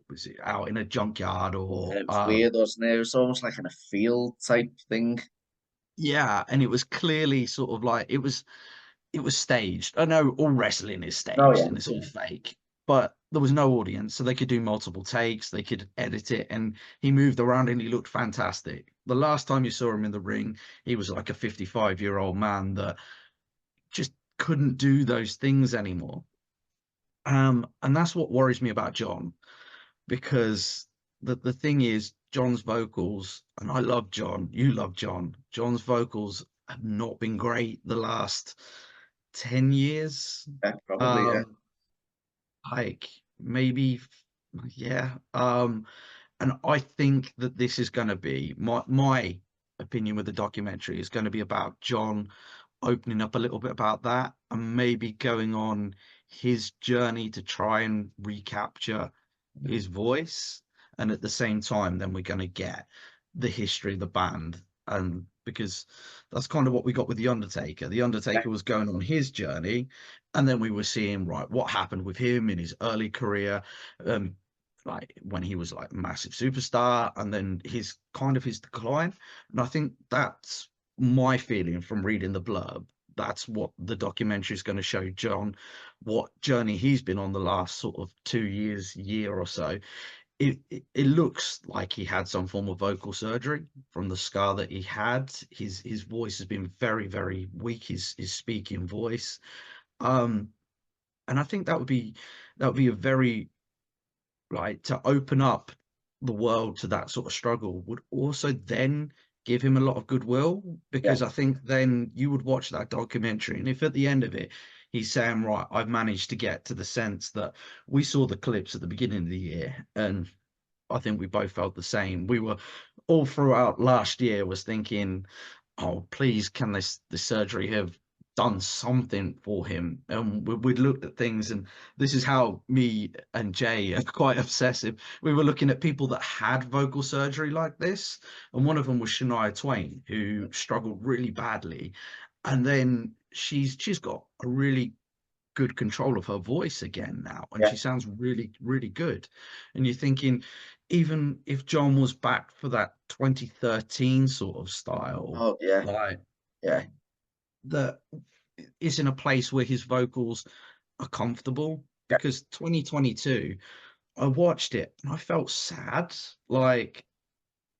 was it out in a junkyard or yeah. It was weird, wasn't it? It was almost like in a field type thing. yeah, and it was clearly sort of like it was staged. I know all wrestling is Oh staged yeah, and it's all fake, but there was no audience, so they could do multiple takes, they could edit it, and he moved around and he looked fantastic. The last time you saw him in the ring, he was like a 55-year-old man that just couldn't do those things anymore. And that's what worries me about John, because the thing is, John's vocals, and I love John, you love John. John's vocals have not been great the last 10 years. yeah, probably yeah. Um, like maybe, yeah. And I think that this is going to be my opinion with the documentary is going to be about John opening up a little bit about that and maybe going on his journey to try and recapture his voice. And at the same time, then we're going to get the history of the band. And because that's kind of what we got with The Undertaker. The Yeah, Undertaker was going on his journey, and then we were seeing, right, what happened with him in his early career, um, like when he was like a massive superstar, and then his kind of his decline. And I think that's my feeling from reading the blurb. That's what the documentary is going to show John, what journey he's been on the last sort of 2 years, year or so. It looks like he had some form of vocal surgery from the scar that he had. His voice has been very, very weak, his speaking voice. Um, and I think that would be a very, like, to open up the world to that sort of struggle would also then give him a lot of goodwill, yeah, because I think then you would watch that documentary, and if at the end of it he's saying, right, I've managed to get to the sense that we saw the clips at the beginning of the year, and I think we both felt the same. We were all throughout last year was thinking, oh, please, can this surgery have done something for him? And we'd looked at things, and this is how me and Jay are quite obsessive. We were looking at people that had vocal surgery like this, and one of them was Shania Twain, who struggled really badly, and then she's got a really good control of her voice again now, and Yeah. she sounds really, really good. And you're thinking, even if John was back for that 2013 sort of style, Oh yeah. like Yeah. that is in a place where his vocals are comfortable. Yeah. Because 2022, I watched it and I felt sad, like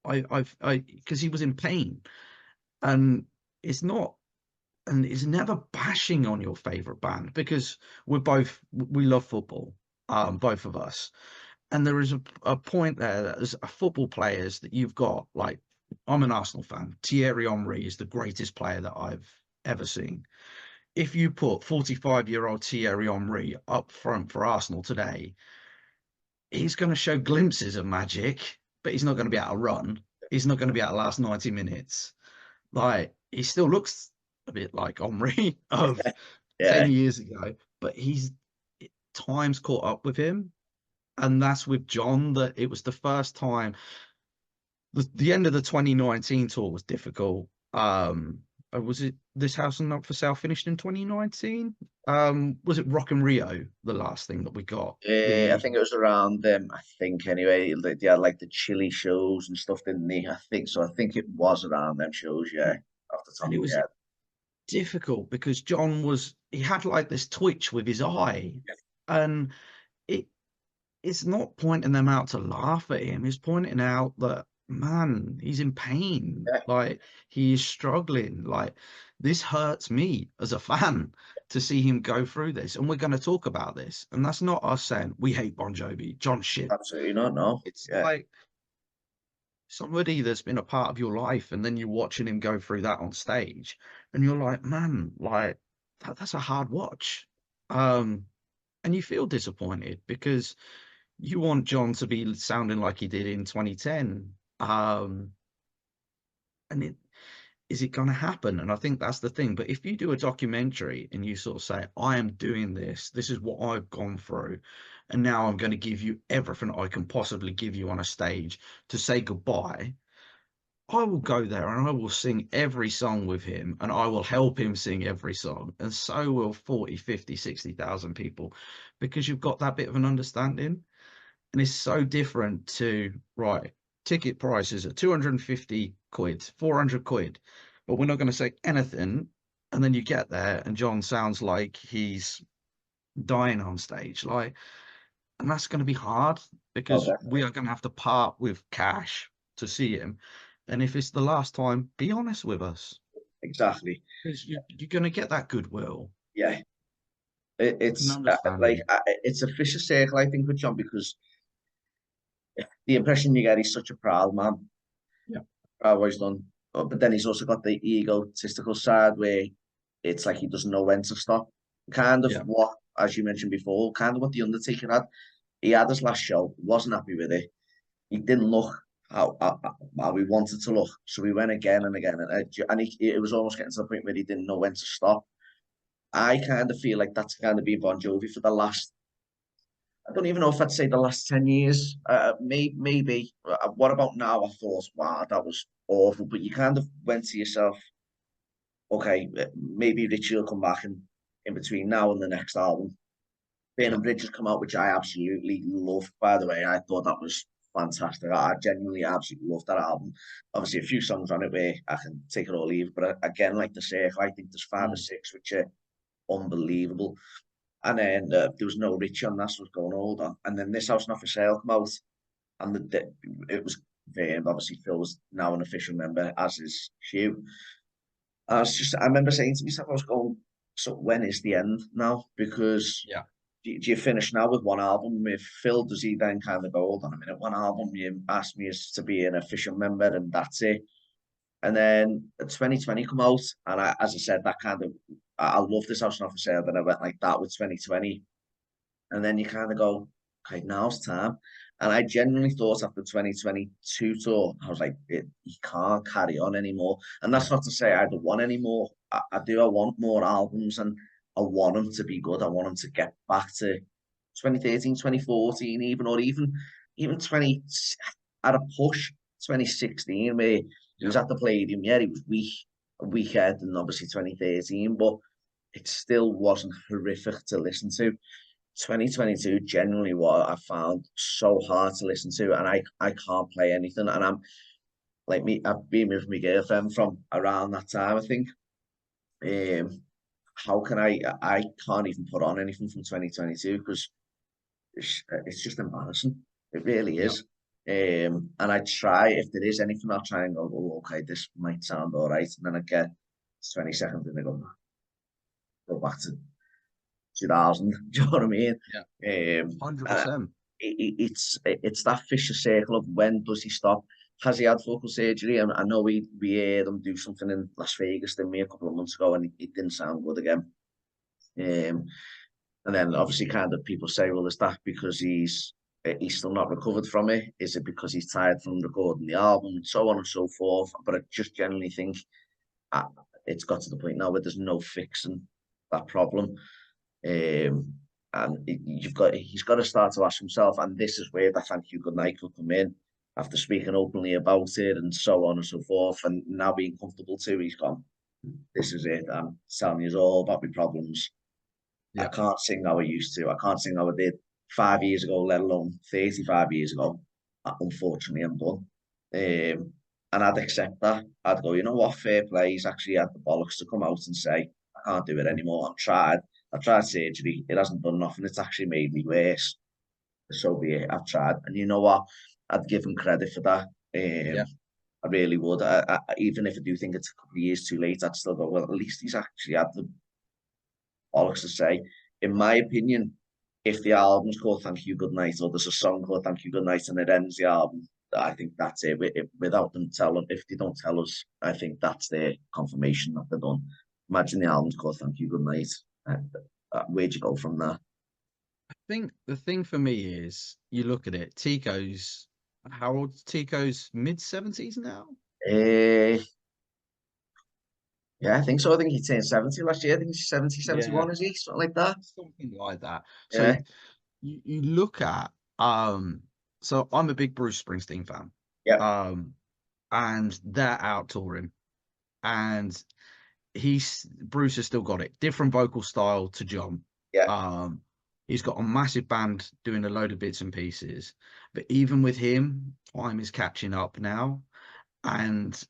I because he was in pain, and it's not and it's never bashing on your favorite band, because we love football, both of us, and there is a point there that as a football players that you've got, like, I'm an Arsenal fan. Thierry Henry is the greatest player that I've ever seen. If you put 45-year-old Thierry Henry up front for Arsenal today, he's going to show glimpses of magic, but he's not going to be able to run. He's not going to be able to last 90 minutes. Like, he still looks a bit like Omri of Yeah. 10 years ago, but he's time's caught up with him. And that's with John, that it was the first time. The end of the 2019 tour was difficult. Was it This House and Not for Sale finished in 2019? Was it Rock in Rio, the last thing that we got? I The think it was around I think anyway, they had like the chili shows and stuff, didn't they? I think so. I think it was around them shows, yeah, off the top And of it my was head. difficult because he had like this twitch with his eye, and it it's not pointing them out to laugh at him. It's pointing out that, man, he's in pain. Yeah, Like, he is struggling. Like, this hurts me as a fan to see him go through this. And we're going to talk about this. And that's not us saying we hate Bon Jovi, John shit. absolutely not. No. It's Yeah, like somebody that's been a part of your life, and then you're watching him go through that on stage, and you're like, man, like, that's a hard watch. Um, and you feel disappointed because you want John to be sounding like he did in 2010. And is it going to happen? And I think that's the thing. But if you do a documentary and you sort of say, I am doing this is what I've gone through, and now I'm going to give you everything I can possibly give you on a stage to say goodbye, I will go there and I will sing every song with him, and I will help him sing every song. And so will 40, 50, 60,000 people, because you've got that bit of an understanding. And it's so different to, right, ticket prices are 250 quid, 400 quid, but we're not going to say anything. And then you get there and John sounds like he's dying on stage. Like, and that's going to be hard oh, because we definitely. are going to have to part with cash to see him. And if it's the last time, be honest with us, Exactly. because you're going to get that goodwill Yeah, and it's like understanding. it's a vicious circle, I think, with John, because the impression you get he's such a proud man. Yeah. I've always done, but then he's also got the egotistical side where it's like he doesn't know when to stop. Kind of Yeah. what, as you mentioned before, kind of what the Undertaker had. He had his last show, wasn't happy with it. He didn't look how he wanted to look, so he went again and again, and it was almost getting to the point where he didn't know when to stop. I kind of feel like that's kind of been Bon Jovi for the last. I don't even know if I'd say the last 10 years. Maybe. What about now? I thought, wow, that was awful. But you kind of went to yourself, okay, maybe Richie will come back in between now and the next album. Yeah. Burning Bridges come out, which I absolutely loved, by the way. I thought that was fantastic. I genuinely absolutely loved that album. Obviously, a few songs on it where I can take it or leave, but again, like the Circle, I think there's five or Mm. six which are unbelievable. And then there was no Richie on that, so I was going, hold on. And then This House Not For Sale come out, and it was confirmed. Obviously, Phil was now an official member, as is Hugh. I remember saying to myself, I was going, so when is the end now? Because Yeah. do you finish now with one album? If Phil, does he then kind of go, hold on a minute, one album, you asked me as to be an official member, and that's it. And then 2020 come out, and as I said, that kind of I love this house not for sale. Then I went like that with 2020, and then you kind of go, okay, now's time. And I genuinely thought after 2022 tour, I was like, you can't carry on anymore. And that's not to say I don't want any more. I do. I want more albums, and I want them to be good. I want them to get back to 2013, 2014, even, or even 20 at a push 2016, where he was Yeah. at the Palladium. Yeah, he was weak ahead, and obviously 2013, but it still wasn't horrific to listen to. 2022 generally what I found so hard to listen to, and I can't play anything. And I'm like me, I've been with my girlfriend from around that time, I think. Um, how can I can't even put on anything from 2022 because it's just embarrassing. It really Yeah. is. And I try, if there is anything, I'll try and go, oh, okay, this might sound all right. And then I get 20 seconds and I go back to 2000. Do you know what I mean? Yeah. And 100%. it's that vicious circle of when does he stop? Has he had vocal surgery? And I know we heard him do something in Las Vegas, didn't we, a couple of months ago, and it didn't sound good again. Um, and then obviously, kind of people say, well, is that because he's still not recovered from it? Is it because he's tired from recording the album, and so on and so forth? But I just generally think uh, it's got to the point now where there's no fixing that problem. And he's got to start to ask himself, and this is where the thank you good night will come in after speaking openly about it and so on and so forth, and now being comfortable too. He's gone, this is it. I'm telling you all about my problems. I Yeah. can't sing how I used to. I can't sing how I did 5 years ago, let alone 35 years ago. Unfortunately, I'm done. And I'd accept that. I'd go, you know what, fair play. He's actually had the bollocks to come out and say, I can't do it anymore. I've tried surgery. It hasn't done nothing. It's actually made me worse. So be it. I've tried. And you know what? I'd give him credit for that. Yeah. I really would. Even if I do think it's a couple of years too late, I'd still go, well, at least he's actually had the bollocks to say. In my opinion, if the album's called Thank You Good Night or there's a song called Thank You Good Night and it ends the album, I think that's it. Without them telling, if they don't tell us, I think that's their confirmation that they're done. Imagine the album's called Thank You Good Night. Where'd you go from there? I think the thing for me is you look at it, Tico's, how old Tico's mid-70s now? Uh, yeah, I think so. I think he turned 70 last year. I think he's 70, Yeah. 71, is he? Something like that. Something like that. So Yeah, you look at so I'm a big Bruce Springsteen fan. yeah, Um and they're out touring and Bruce has still got it. Different vocal style to John. yeah, Um he's got a massive band doing a load of bits and pieces. But even with him, time is catching up now. And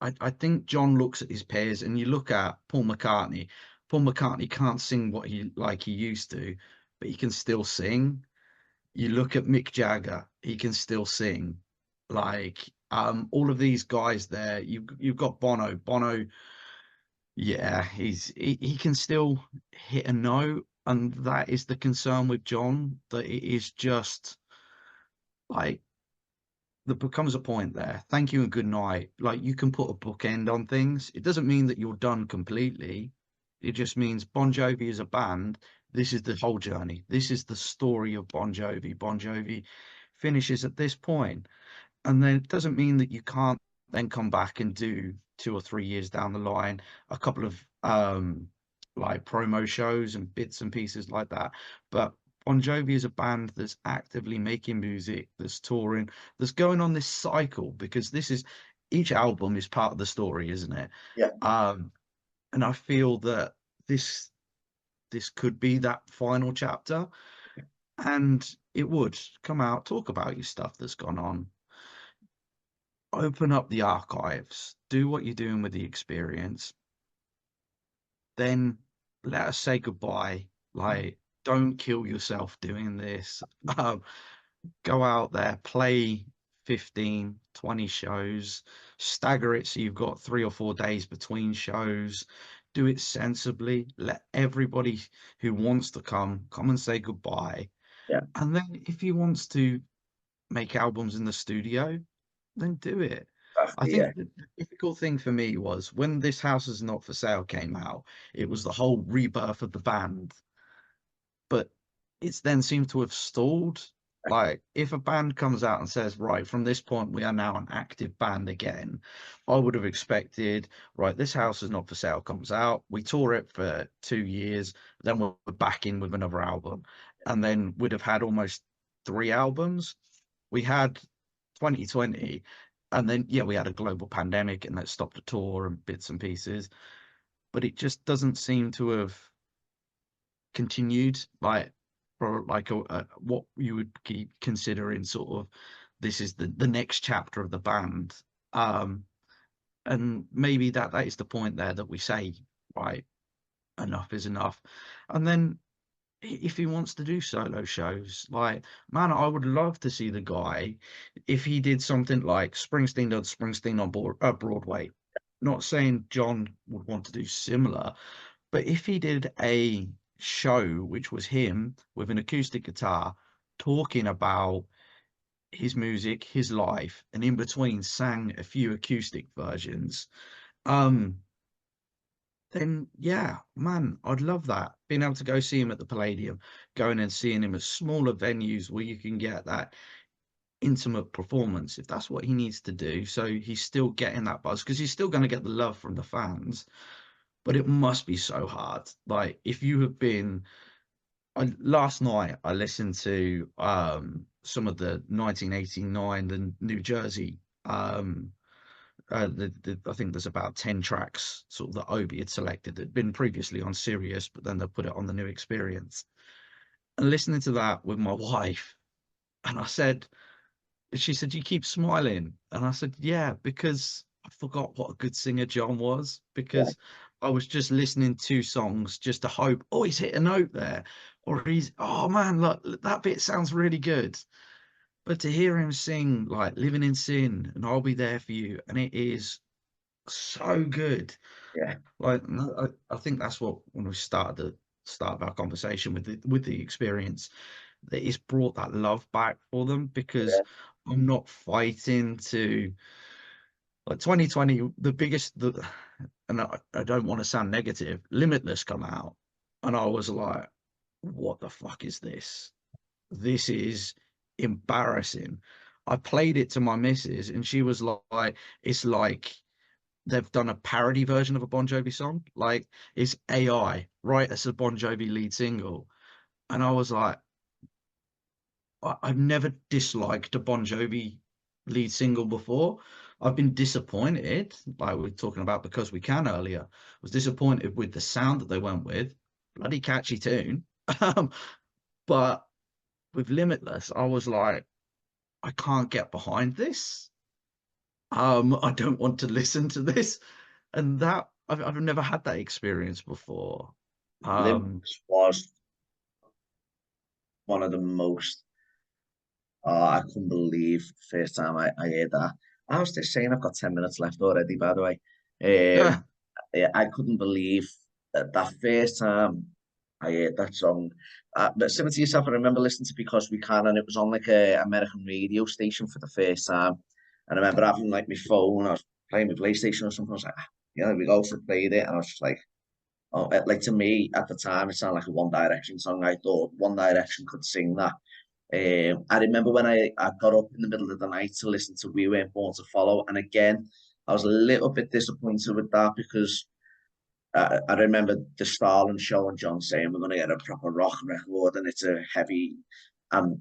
I think John looks at his peers, and you look at Paul McCartney. Paul McCartney can't sing what he used to, but he can still sing. You look at Mick Jagger, he can still sing. Like all of these guys there, you've got Bono. Bono, yeah, he can still hit a note, and that is the concern with John, that it is just like there becomes a point there. Thank you and good night. Like you can put a bookend on things. It doesn't mean that you're done completely. It just means Bon Jovi is a band. This is the whole journey. This is the story of Bon Jovi. Bon Jovi finishes at this point. And then it doesn't mean that you can't then come back and do 2 or 3 years down the line a couple of like promo shows and bits and pieces like that. But Bon Jovi is a band that's actively making music, that's touring, that's going on this cycle, because this is each album is part of the story, isn't it? yeah. Um, and I feel that this this could be that final chapter, and it would come out, talk about your stuff that's gone on, open up the archives, do what you're doing with the experience, then let us say goodbye. Like, don't kill yourself doing this. Um, Go out there, play 15, 20 shows, stagger it so you've got 3 or 4 days between shows. Do it sensibly. Let everybody who wants to come and say goodbye. Yeah. And then if he wants to make albums in the studio, then do it. I Exactly, yeah. think the difficult thing for me was when This House Is Not For Sale came out, it was the whole rebirth of the band, but it's then seemed to have stalled. Like, if a band comes out and says, right, from this point, we are now an active band again, I would have expected, right, This House Is Not For Sale comes out, we tour it for 2 years, then we're back in with another album, and then we'd have had almost 3 albums. We had 2020, and then, yeah, we had a global pandemic and that stopped the tour and bits and pieces, but it just doesn't seem to have continued like for like what you would keep considering sort of this is the next chapter of the band. um and maybe that is the point there that we say, right, enough is enough. And then if he wants to do solo shows, like, man, I would love to see the guy if he did something like Springsteen does Springsteen on Broadway. Not saying John would want to do similar, but if he did a show which was him with an acoustic guitar talking about his music, his life, and in between sang a few acoustic versions, um, then yeah, man, I'd love that. Being able to go see him at the Palladium, going and seeing him at smaller venues where you can get that intimate performance, if that's what he needs to do. So he's still getting that buzz because he's still going to get the love from the fans, but it must be so hard. Like, if you have been last night I listened to some of the 1989, the New Jersey, I think there's about 10 tracks sort of that Obi had selected that had been previously on Sirius, but then they put it on the New Experience. And listening to that with my wife, and she said, "You keep smiling." And I said, "Yeah, because I forgot what a good singer John was, Yeah, because I was just listening to songs just to hope, oh, he's hit a note there, or oh man, look, that bit sounds really good." But to hear him sing like Living in Sin and I'll Be There for You, and it is so good. yeah, Like, no, I think that's what, when we started the start of our conversation with the experience, that it's brought that love back for them, because yeah, I'm not fighting to, like, 2020, and I don't want to sound negative, Limitless come out, and I was like, what the fuck is this? This is embarrassing. I played it to my missus and she was like, it's like they've done a parody version of a Bon Jovi song. Like, it's AI, right? As a Bon Jovi lead single. And I was like, I've never disliked a Bon Jovi lead single before. I've been disappointed, like we were talking about Because We Can earlier. I was disappointed with the sound that they went with. Bloody catchy tune. Um, but with Limitless, I was like, I can't get behind this. I don't want to listen to this. And that I've never had that experience before. Um, Limps was one of the most. I couldn't believe the first time I heard that. I was just saying I've got 10 minutes left already, by the way. yeah, Yeah, I couldn't believe that first time I heard that song. But similar to yourself, I remember listening to Because We Can, and it was on like a American radio station for the first time. And I remember having like my phone, I was playing my PlayStation or something. I was like, yeah, there we go. So I played it, and I was just like, oh, like to me at the time, it sounded like a One Direction song. I thought One Direction could sing that. I remember when I got up in the middle of the night to listen to We Weren't Born to Follow, and again, I was a little bit disappointed with that because I remember the Starland show and John saying we're going to get a proper rock record and it's a heavy. And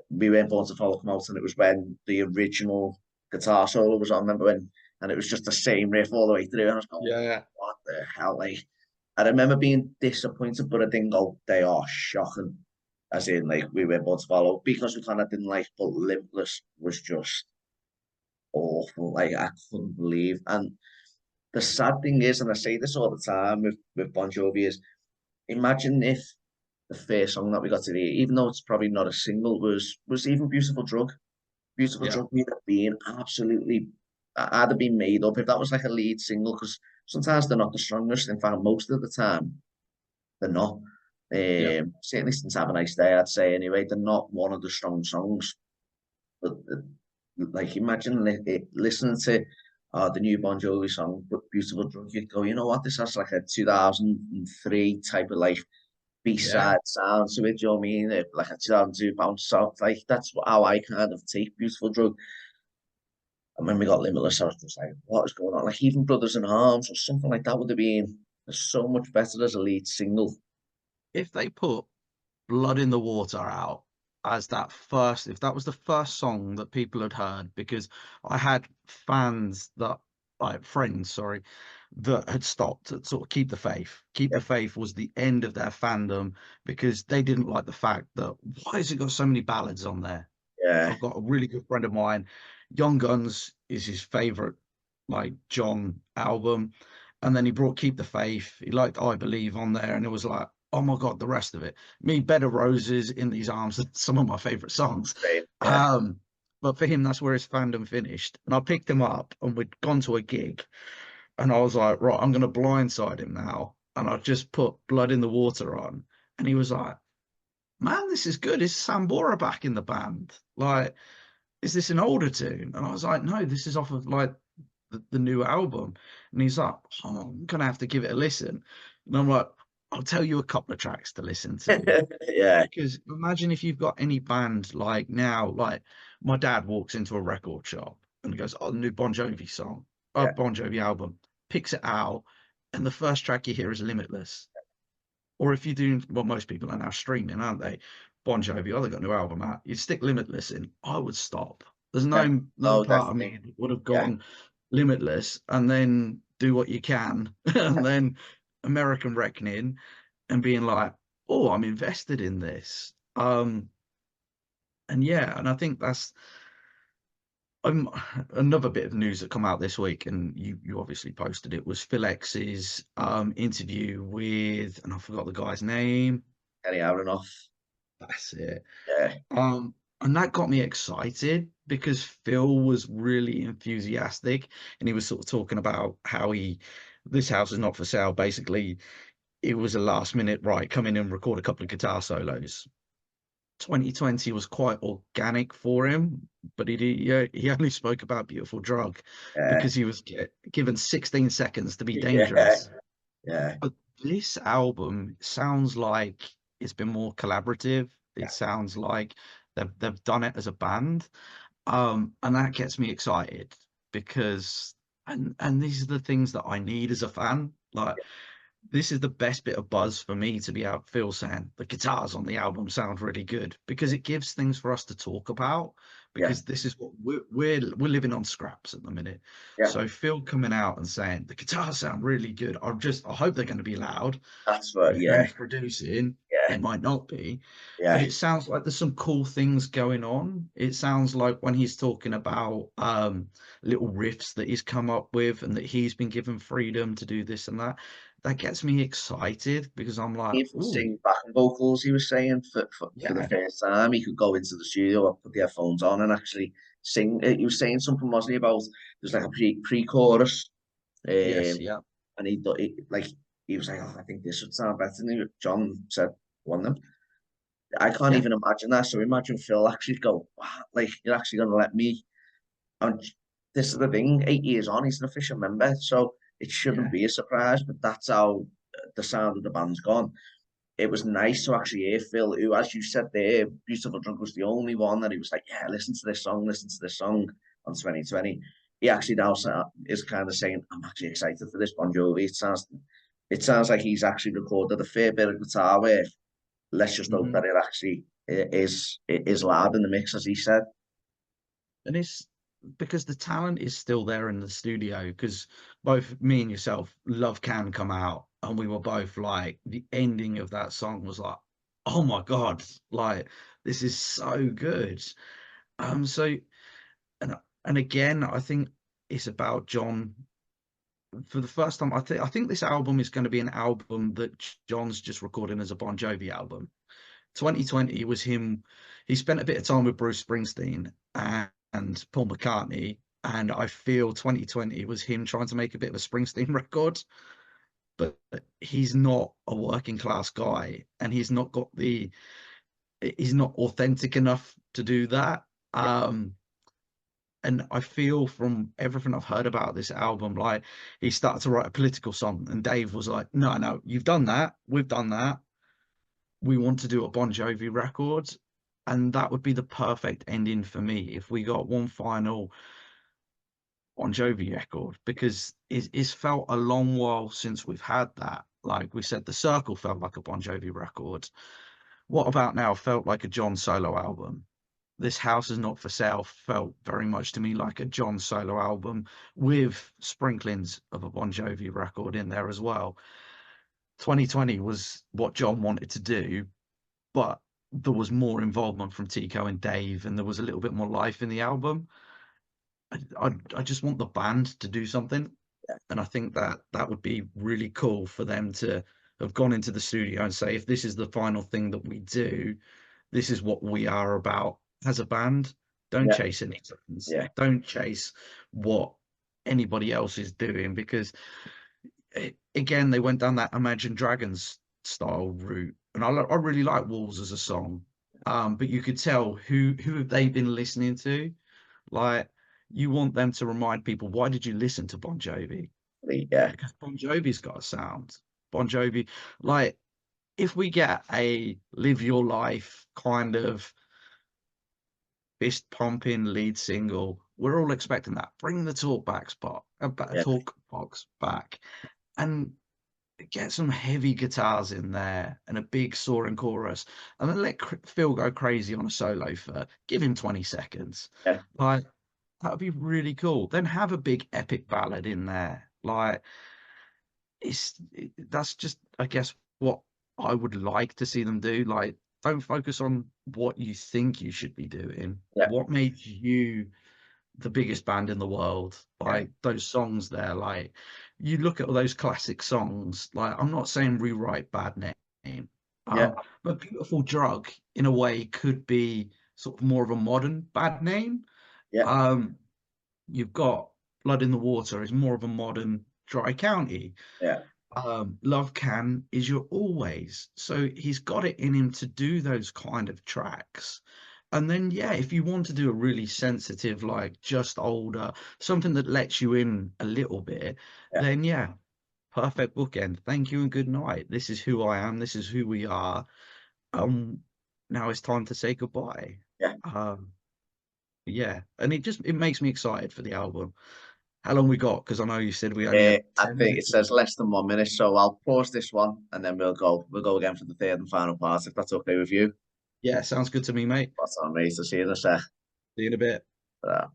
We Weren't Born to Follow come out, and it was when the original guitar solo was on. I remember when, and it was just the same riff all the way through, and I was going, yeah, "What the hell?" Like, I remember being disappointed, but I didn't go, "They are shocking." As in, like, We Weren't Born to Follow, because we kind of didn't like, but Limitless was just awful. Like, I couldn't believe. And the sad thing is, and I say this all the time with Bon Jovi, is imagine if the first song that we got to hear, even though it's probably not a single, was even Beautiful Drug. Beautiful yeah, Drug would have been absolutely, I'd have been made up if that was like a lead single, because sometimes they're not the strongest. In fact, most of the time, they're not. yeah. Certainly since Have a Nice Day, I'd say anyway, they're not one of the strong songs. But like, imagine listening to. the new Bon Jovi song, Beautiful Drug, you'd go, you know what, this has like a 2003 type of like Yeah. B-side sound to it, you know what I mean? Like a 2002 bounce sound. Like that's how I kind of take Beautiful Drug. And when we got Limitless, I was just like, what is going on? Like even Brothers in Arms or something like that would have been so much better as a lead single. If they put Blood in the Water out as that first, if that was the first song that people had heard, because I had fans that, like friends, sorry, that had stopped at sort of Keep the Faith. Keep Yeah, the Faith was the end of their fandom because they didn't like the fact that why has it got so many ballads on there? yeah, I've got a really good friend of mine. Young Guns is his favorite, like John album, and then he brought Keep the Faith. He liked I Believe on there, and it was like, oh my god, the rest of it. Me, Bed of Roses, In These Arms, some of my favorite songs. right, yeah, Um, but for him, that's where his fandom finished. And I picked him up, and we'd gone to a gig, and I was like, right, I'm gonna blindside him now, and I just put Blood in the Water on, and he was like, man, this is good. Is Sambora back in the band? Like, is this an older tune? And I was like, no, this is off of like the new album. And he's like, oh, I'm gonna have to give it a listen. And I'm like, I'll tell you a couple of tracks to listen to. yeah, Because imagine if you've got any band like now, like my dad walks into a record shop and he goes, oh, the new Bon Jovi song, yeah, Bon Jovi album, picks it out, and the first track you hear is Limitless. Or if you do, well, most people are now streaming, aren't they? Bon Jovi, oh, they got a new album out. You stick Limitless in, I would stop. There's yeah. no Oh, part of definitely. me that would have Yeah, gone Limitless and then Do What You Can and then American Reckoning and being like, oh, I'm invested in this. And yeah, and I think that's um, another bit of news that come out this week, and you obviously posted it, was Phil X's interview with, and I forgot the guy's name. Kenny Aronoff. That's it. Yeah, And that got me excited because Phil was really enthusiastic and he was sort of talking about how this house is not for sale. Basically, it was a last minute, right, come in and record a couple of guitar solos. 2020 was quite organic for him, but he only spoke about Beautiful Drug yeah, because he was given 16 seconds to be yeah, dangerous. yeah, But this album sounds like it's been more collaborative. yeah. It sounds like they've done it as a band. And that gets me excited because and these are the things that I need as a fan. Like this is the best bit of buzz for me to be out Phil saying the guitars on the album sound really good because it gives things for us to talk about Yeah, because this is what we're living on scraps at the minute. yeah. So Phil coming out and saying the guitars sound really good. I hope they're going to be loud. That's what. If when Yeah, he's producing, yeah, they might not be, but yeah. it sounds like there's some cool things going on. It sounds like when he's talking about little riffs that he's come up with and that he's been given freedom to do this and that, that gets me excited because I'm like, Even oh, sing backing vocals, he was saying for the yeah, first time, he could go into the studio and put the headphones on and actually sing. He was saying something, wasn't he, about there's like a pre-chorus, yes, um, yeah, and like he was like, oh, I think this would sound better. And John said, one of them. I can't yeah, even imagine that. So imagine Phil actually go, wow, like you're actually going to let me. And this is the thing, 8 years on, he's an official member, so it shouldn't yeah, be a surprise. But that's how the sound of the band's gone. It was nice to actually hear Phil, who, as you said there, Beautiful Drug was the only one that he was like, yeah, listen to this song on 2020. He actually now is kind of saying, I'm actually excited for this Bon Jovi. It sounds like he's actually recorded a fair bit of guitar work. Let's just hope hmm that it actually is loud in the mix, as he said. and it's because the talent is still there in the studio because both me and yourself, Love Can Come Out, and we were both like, the ending of that song was like, oh my God, like this is so good. So and again, I think it's about John for the first time. I think this album is going to be an album that John's just recording as a Bon Jovi album. 2020 was him. He spent a bit of time with Bruce Springsteen and Paul McCartney, and I feel 2020 was him trying to make a bit of a Springsteen record. But he's not a working class guy, and he's not authentic enough to do that. Yeah, Um, And I feel from everything I've heard about this album, like he started to write a political song, and Dave was like, "No, no, you've done that. We've done that. We want to do a Bon Jovi record." And that would be the perfect ending for me if we got one final Bon Jovi record, because it's felt a long while since we've had that. Like we said, The Circle felt like a Bon Jovi record. What About Now felt like a John solo album. This House Is Not For Sale felt very much to me like a John solo album with sprinklings of a Bon Jovi record in there as well. 2020 was what John wanted to do, but there was more involvement from Tico and Dave, and there was a little bit more life in the album. I just want the band to do something, Yeah. and I think that that would be really cool for them to have gone into the studio and say, if this is the final thing that we do, this is what we are about as a band. Don't Yeah. chase any trends. Yeah. Don't chase what anybody else is doing, because again, they went down that Imagine Dragons style route, and I really like Walls as a song. But you could tell who have they been listening to. Like, you want them to remind people, why did you listen to Bon Jovi? Yeah. Because Bon Jovi's got a sound. Bon Jovi, like, if we get a Live Your Life kind of fist pumping lead single, we're all expecting that. Bring the Yeah. talk box back, and get some heavy guitars in there and a big soaring chorus, and then let Phil go crazy on a solo for, give him 20 seconds. Yeah. Like, that would be really cool. Then have a big epic ballad in there. Like, that's just, I guess, what I would like to see them do. Like, don't focus on what you think you should be doing. Yeah. What made you the biggest band in the world? Yeah. Like, those songs there, like, you look at all those classic songs. Like, I'm not saying rewrite Bad Name, Yeah. but Beautiful Drug in a way could be sort of more of a modern Bad Name. Yeah. um you've got Blood in the Water is more of a modern Dry County. Yeah. Love Can is Your Always. So he's got it in him to do those kind of tracks. And then, yeah, if you want to do a really sensitive, like just older, something that lets you in a little bit, Yeah. then yeah, perfect bookend. Thank you and good night. This is who I am. This is who we are. Um, Now it's time to say goodbye. Yeah. Yeah, and it makes me excited for the album. How long we got? Because I know you said we only had I 10 think it minutes. says less than 1 minute, so I'll pause this one and then we'll go again for the third and final part if that's okay with you. Yeah, sounds good to me, mate. That's on me. So see you in a sec. See you in a bit. Ta-ra.